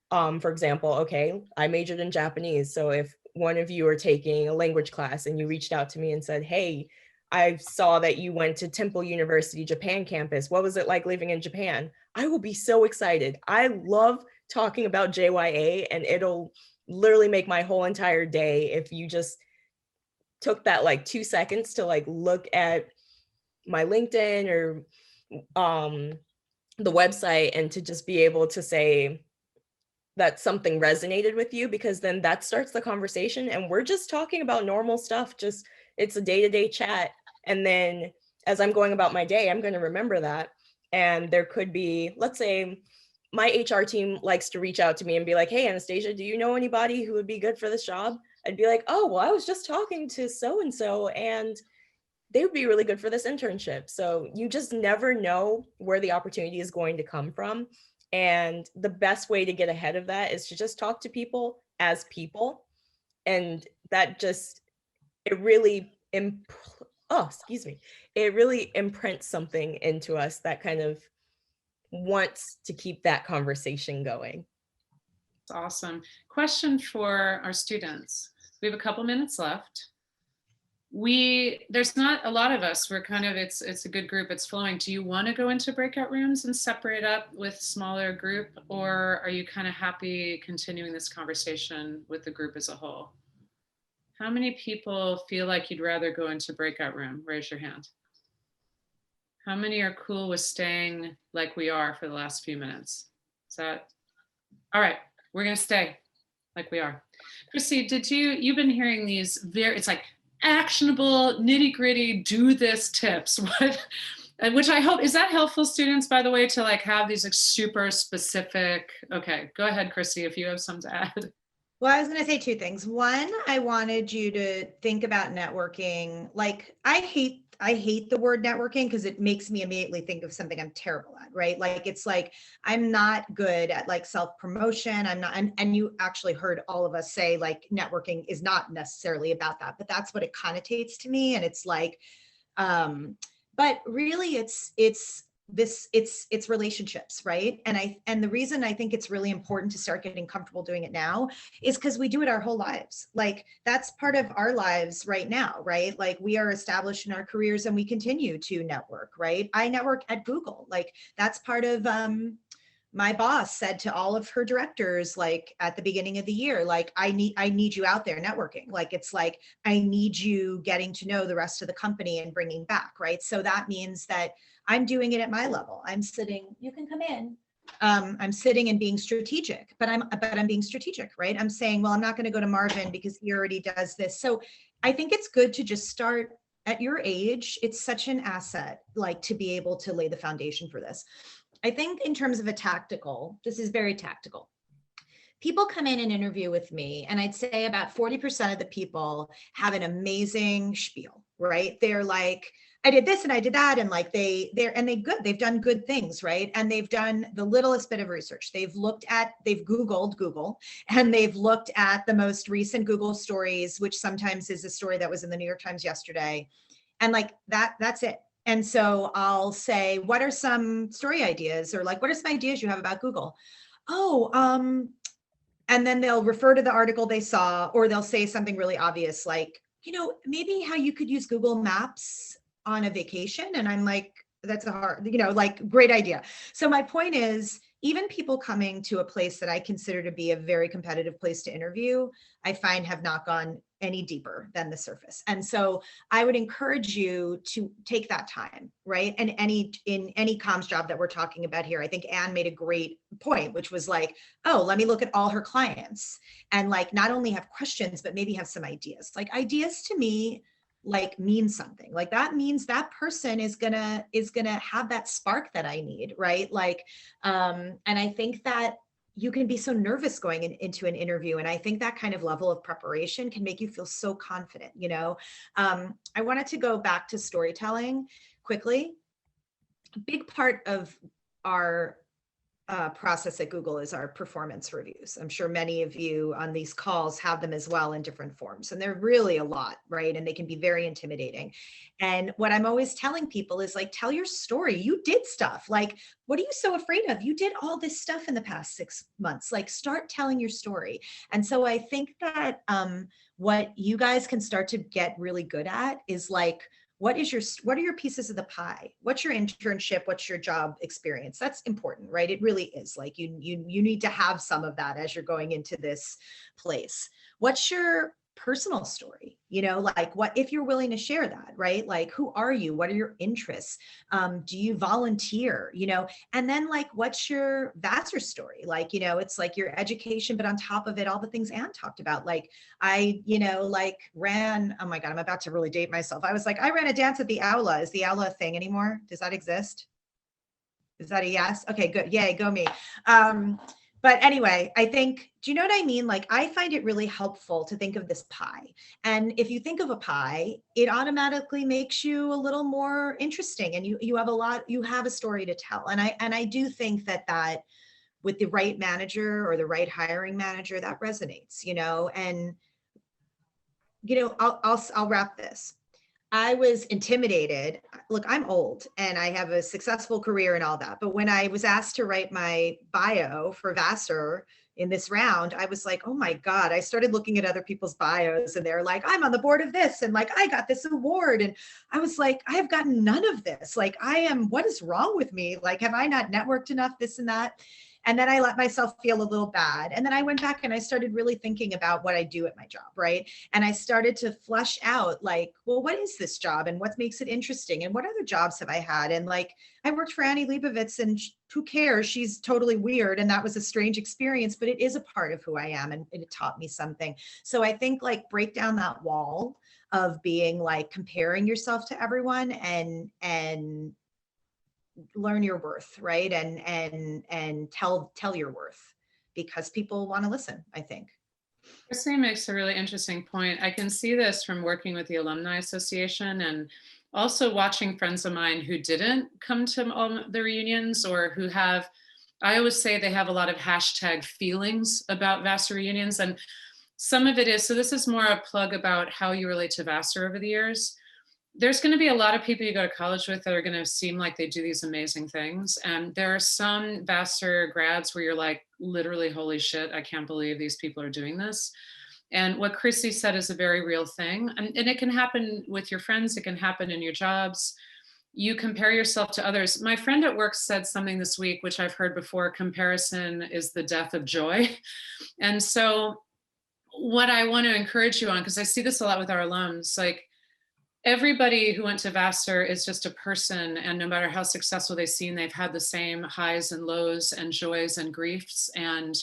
for example, okay, I majored in Japanese. So if one of you are taking a language class and you reached out to me and said, hey, I saw that you went to Temple University Japan campus. What was it like living in Japan? I will be so excited. I love talking about JYA, and it'll literally make my whole entire day if you just took that like 2 seconds to like look at my LinkedIn or the website and to just be able to say that something resonated with you, because then that starts the conversation and we're just talking about normal stuff. Just it's a day-to-day chat. And then as I'm going about my day, I'm going to remember that. And there could be, let's say my HR team likes to reach out to me and be like, hey, Anastasia, do you know anybody who would be good for this job? I'd be like, oh, well, I was just talking to so-and-so and they would be really good for this internship. So you just never know where the opportunity is going to come from. And the best way to get ahead of that is to just talk to people as people. And that just, it really, it really imprints something into us that kind of wants to keep that conversation going. That's awesome. Question for our students. We have a couple minutes left. There's not a lot of us. We're kind of, it's a good group. It's flowing. Do you want to go into breakout rooms and separate up with smaller group, or are you kind of happy continuing this conversation with the group as a whole? How many people feel like you'd rather go into breakout room? Raise your hand. How many are cool with staying like we are for the last few minutes? Is that, all right, we're gonna stay like we are. Chrissy, you've been hearing these it's like actionable, nitty gritty, do this tips. Which I hope, is that helpful, students, by the way, to like have these like super specific, okay, go ahead, Chrissy, if you have something to add. Well, I was going to say two things. One, I wanted you to think about networking. Like, I hate the word networking because it makes me immediately think of something I'm terrible at, right? Like, it's like, I'm not good at like self-promotion. I'm not, and you actually heard all of us say like networking is not necessarily about that, but that's what it connotates to me. And it's like, but really it's relationships, right? And the reason I think it's really important to start getting comfortable doing it now is because we do it our whole lives. Like, that's part of our lives right now, right? Like, we are established in our careers and we continue to network, right? I network at Google. Like, that's part of my boss said to all of her directors, like at the beginning of the year, like, I need you out there networking. Like, it's like, I need you getting to know the rest of the company and bringing back, right? So that means that I'm doing it at my level. I'm sitting, you can come in. I'm sitting and being strategic, but I'm being strategic, right? I'm saying, well, I'm not going to go to Marvin because he already does this. So I think it's good to just start at your age. It's such an asset, like, to be able to lay the foundation for this. I think in terms of this is very tactical. People come in and interview with me, and I'd say about 40% of the people have an amazing spiel, right? They're like, I did this and I did that. And like they've done good things, right? And they've done the littlest bit of research. They've Googled Google, and they've looked at the most recent Google stories, which sometimes is a story that was in the New York Times yesterday. And like that's it. And so I'll say, what are some story ideas, or like, what are some ideas you have about Google? Oh, and then they'll refer to the article they saw, or they'll say something really obvious like, maybe how you could use Google Maps on a vacation. And I'm like, that's a hard, like, great idea. So my point is, even people coming to a place that I consider to be a very competitive place to interview, I find have not gone any deeper than the surface. And so I would encourage you to take that time, right? And in any comms job that we're talking about here, I think Anne made a great point, which was like, oh, let me look at all her clients and like not only have questions, but maybe have some ideas. Like, ideas to me like mean something. Like, that means that person is gonna have that spark that I need, right? Like, and I think that you can be so nervous going into an interview, and I think that kind of level of preparation can make you feel so confident. I wanted to go back to storytelling quickly. A big part of our process at Google is our performance reviews. I'm sure many of you on these calls have them as well in different forms, and they're really a lot, right? And they can be very intimidating. And what I'm always telling people is like, tell your story. You did stuff. Like, what are you so afraid of? You did all this stuff in the past 6 months. Like, start telling your story. And so I think that what you guys can start to get really good at is like, what are your pieces of the pie? What's your internship? What's your job experience? That's important, right? It really is. Like, you need to have some of that as you're going into this place. What's your personal story? Like, what, if you're willing to share that, right? Like, who are you? What are your interests? Do you volunteer? And then like, what's your Vassar story? Like, it's like your education, but on top of it, all the things Anne talked about. Like, I, like ran, oh my God, I'm about to really date myself. I was like, I ran a dance at the Aula. Is the Aula a thing anymore? Does that exist? Is that a yes? Okay, good. Yay, go me. But anyway, I think, do you know what I mean? Like, I find it really helpful to think of this pie. And if you think of a pie, it automatically makes you a little more interesting, and you have a story to tell. And I do think that with the right manager or the right hiring manager, that resonates, and, I'll wrap this. I was intimidated. Look, I'm old and I have a successful career and all that. But when I was asked to write my bio for Vassar in this round, I was like, oh my God, I started looking at other people's bios and they're like, I'm on the board of this. And like, I got this award. And I was like, I have gotten none of this. Like, what is wrong with me? Like, have I not networked enough, this and that? And then I let myself feel a little bad. And then I went back and I started really thinking about what I do at my job, right? And I started to flesh out like, well, what is this job and what makes it interesting? And what other jobs have I had? And like, I worked for Annie Leibovitz, and who cares? She's totally weird. And that was a strange experience, but it is a part of who I am, and it taught me something. So I think like, break down that wall of being like comparing yourself to everyone, and learn your worth, right? And tell your worth, because people want to listen, I think. Chrissy makes a really interesting point. I can see this from working with the Alumni Association, and also watching friends of mine who didn't come to all the reunions, or who have, I always say they have a lot of hashtag feelings about Vassar reunions. And some of it is, so this is more a plug about how you relate to Vassar over the years. There's going to be a lot of people you go to college with that are going to seem like they do these amazing things. And there are some Vassar grads where you're like, literally, holy shit, I can't believe these people are doing this. And what Chrissy said is a very real thing. And it can happen with your friends. It can happen in your jobs. You compare yourself to others. My friend at work said something this week, which I've heard before: comparison is the death of joy. And so what I want to encourage you on, because I see this a lot with our alums, like, everybody who went to Vassar is just a person, and no matter how successful they've seen, they've had the same highs and lows and joys and griefs and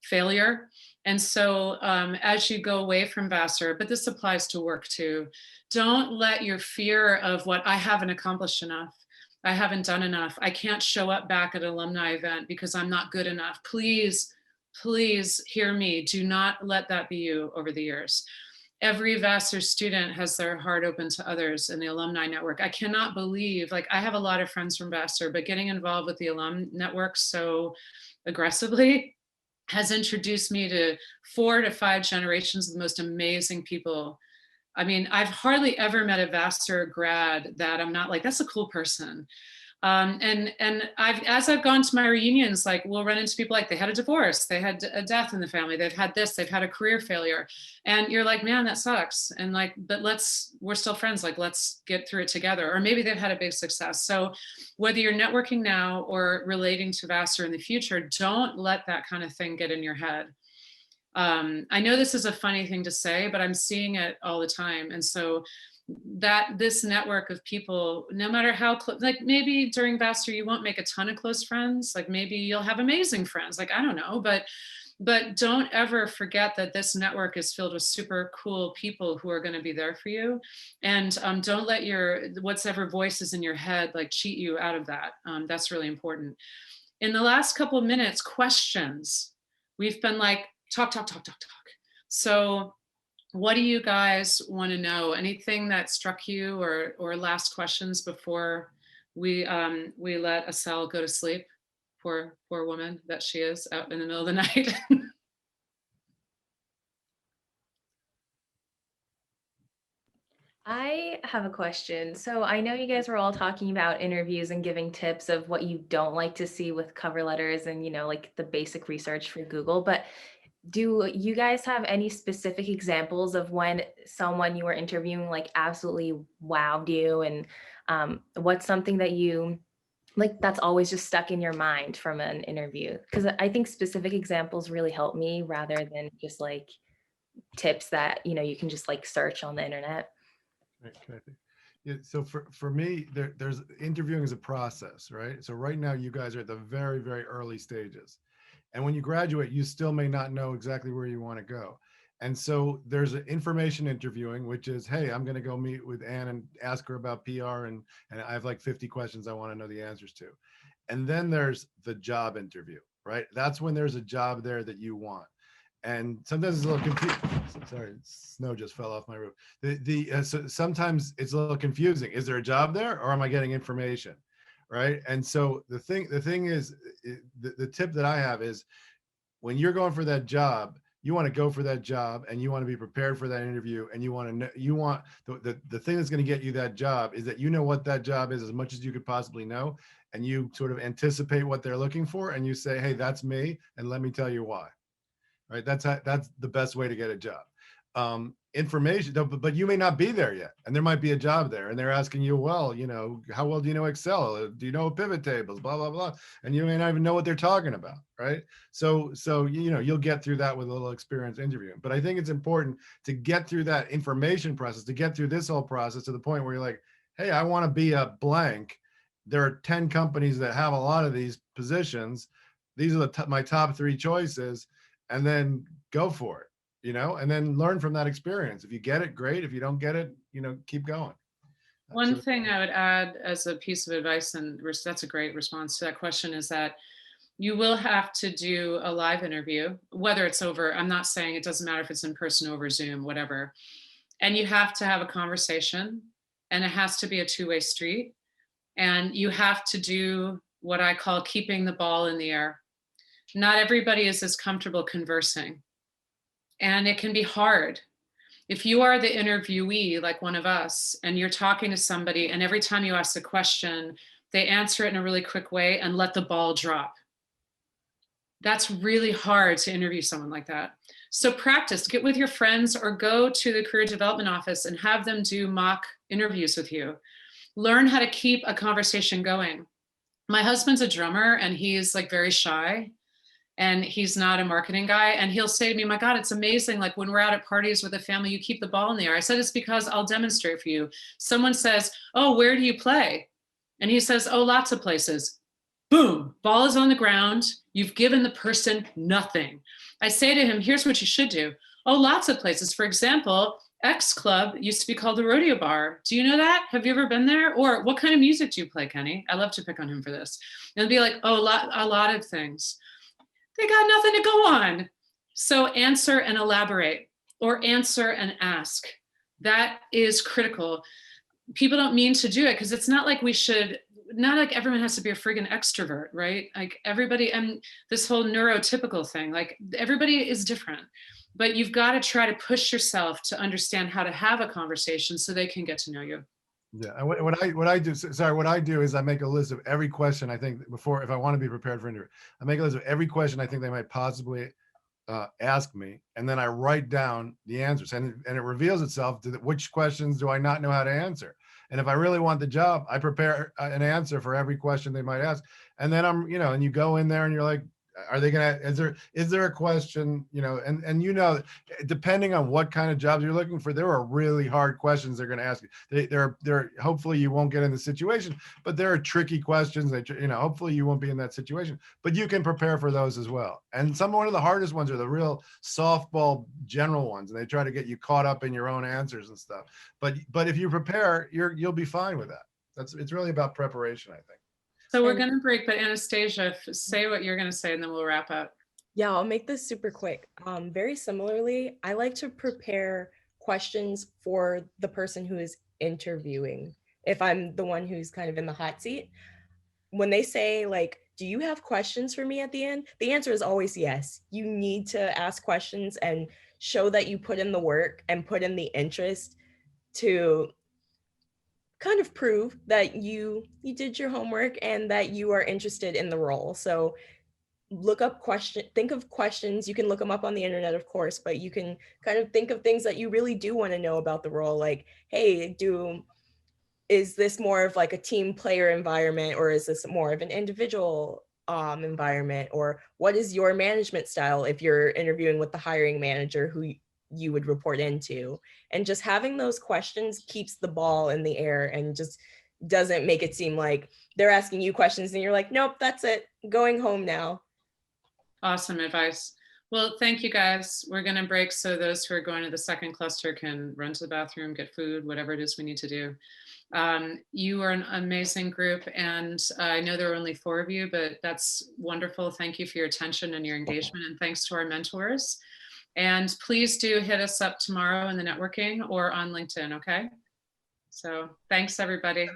failure. And so as you go away from Vassar, but this applies to work too, don't let your fear of what I haven't accomplished enough, I haven't done enough, I can't show up back at an alumni event because I'm not good enough. Please, please hear me. Do not let that be you over the years. Every Vassar student has their heart open to others in the alumni network. I cannot believe, like, I have a lot of friends from Vassar, but getting involved with the alum network so aggressively has introduced me to 4 to 5 generations of the most amazing people I mean, I've hardly ever met a Vassar grad that I'm not like, that's a cool person. And as I've gone to my reunions, like we'll run into people like they had a divorce, they had a death in the family, they've had this, they've had a career failure. And you're like, man, that sucks. And like, but we're still friends. Like, let's get through it together. Or maybe they've had a big success. So whether you're networking now or relating to Vassar in the future, don't let that kind of thing get in your head. I know this is a funny thing to say, but I'm seeing it all the time. And so that this network of people, no matter how close, like maybe during Vassar you won't make a ton of close friends, like maybe you'll have amazing friends, like I don't know, but don't ever forget that this network is filled with super cool people who are going to be there for you. And don't let your whatever voices in your head like cheat you out of that. That's really important. In the last couple of minutes, questions. We've been like talk. So what do you guys want to know? Anything that struck you or last questions before we let Asel go to sleep? Poor woman that she is out in the middle of the night. I have a question. So I know you guys were all talking about interviews and giving tips of what you don't like to see with cover letters and, like the basic research for Google, but do you guys have any specific examples of when someone you were interviewing like absolutely wowed you, and what's something that you like that's always just stuck in your mind from an interview? Because I think specific examples really help me rather than just like tips that you can just like search on the internet. Right. Yeah, so for me, there's interviewing is a process, right? So right now you guys are at the very, very early stages. And when you graduate, you still may not know exactly where you want to go. And so there's an information interviewing, which is, hey, I'm going to go meet with Anne and ask her about PR. And I have like 50 questions I want to know the answers to. And then there's the job interview, right? That's when there's a job there that you want. And sometimes it's a little confusing. Sorry, snow just fell off my roof. So sometimes it's a little confusing. Is there a job there or am I getting information? Right. And so the thing is, the tip that I have is when you're going for that job, you want to go for that job and you want to be prepared for that interview. And you want to know, the thing that's going to get you that job is that you know what that job is as much as you could possibly know. And you sort of anticipate what they're looking for. And you say, hey, that's me. And let me tell you why. Right. That's the best way to get a job. Information, but you may not be there yet, and there might be a job there, and they're asking you, well, how well do you know Excel? Do you know pivot tables? Blah blah blah, and you may not even know what they're talking about, right? So you'll get through that with a little experience interviewing. But I think it's important to get through that information process, to get through this whole process to the point where you're like, hey, I want to be a blank. There are 10 companies that have a lot of these positions. These are my top 3 choices, and then go for it. And then learn from that experience. If you get it, great. If you don't get it, keep going. One thing I would add as a piece of advice, and that's a great response to that question, is that you will have to do a live interview, whether it's over, I'm not saying it doesn't matter if it's in person, over Zoom, whatever. And you have to have a conversation, and it has to be a two-way street. And you have to do what I call keeping the ball in the air. Not everybody is as comfortable conversing. And it can be hard. If you are the interviewee, like one of us, and you're talking to somebody, and every time you ask a question, they answer it in a really quick way and let the ball drop. That's really hard to interview someone like that. So practice, get with your friends or go to the career development office and have them do mock interviews with you. Learn how to keep a conversation going. My husband's a drummer and he's like very shy. And he's not a marketing guy. And he'll say to me, my God, it's amazing. Like when we're out at parties with a family, you keep the ball in the air. I said, it's because I'll demonstrate for you. Someone says, oh, where do you play? And he says, oh, lots of places. Boom, ball is on the ground. You've given the person nothing. I say to him, here's what you should do. Oh, lots of places. For example, X Club used to be called the Rodeo Bar. Do you know that? Have you ever been there? Or what kind of music do you play, Kenny? I love to pick on him for this. And it'll be like, oh, a lot of things. They got nothing to go on. So answer and elaborate, or answer and ask. That is critical. People don't mean to do it because it's not like not like everyone has to be a friggin' extrovert, right? Like everybody, and this whole neurotypical thing, like everybody is different. but you've got to try to push yourself to understand how to have a conversation so they can get to know you. Yeah, and what I do, sorry, what I do is I make a list of every question I think before, if I want to be prepared for interview, I make a list of every question I think they might possibly ask me, and then I write down the answers, and it reveals itself to which questions do I not know how to answer. And if I really want the job, I prepare an answer for every question they might ask. And then I'm, you know, and you go in there and you're like, are they gonna, is there a question, you know, and you know, depending on what kind of jobs you're looking for, there are really hard questions they're gonna ask you. They're hopefully you won't get in the situation, but there are tricky questions that, you know, hopefully you won't be in that situation, but you can prepare for those as well. And one of the hardest ones are the real softball general ones, and they try to get you caught up in your own answers and stuff. But if you prepare, you'll be fine with that. It's really about preparation, I think. So we're going to break, but Anastasia, say what you're going to say and then we'll wrap up. Yeah, I'll make this super quick. Very similarly, I like to prepare questions for the person who is interviewing. If I'm the one who's kind of in the hot seat, when they say like, do you have questions for me at the end? The answer is always yes. You need to ask questions and show that you put in the work and put in the interest to kind of prove that you did your homework and that you are interested in the role. So think of questions. You can look them up on the internet, of course, but you can kind of think of things that you really do want to know about the role. Like, hey, is this more of like a team player environment, or is this more of an individual environment? Or what is your management style if you're interviewing with the hiring manager who you would report into? And just having those questions keeps the ball in the air and just doesn't make it seem like they're asking you questions and you're like, nope, that's it, going home now. Awesome advice. Well, thank you guys. We're going to break so those who are going to the second cluster can run to the bathroom, get food, whatever it is we need to do. You are an amazing group, and I know there are only 4 of you, but that's wonderful. Thank you for your attention and your engagement, and thanks to our mentors. And please do hit us up tomorrow in the networking or on LinkedIn, okay? So thanks, everybody.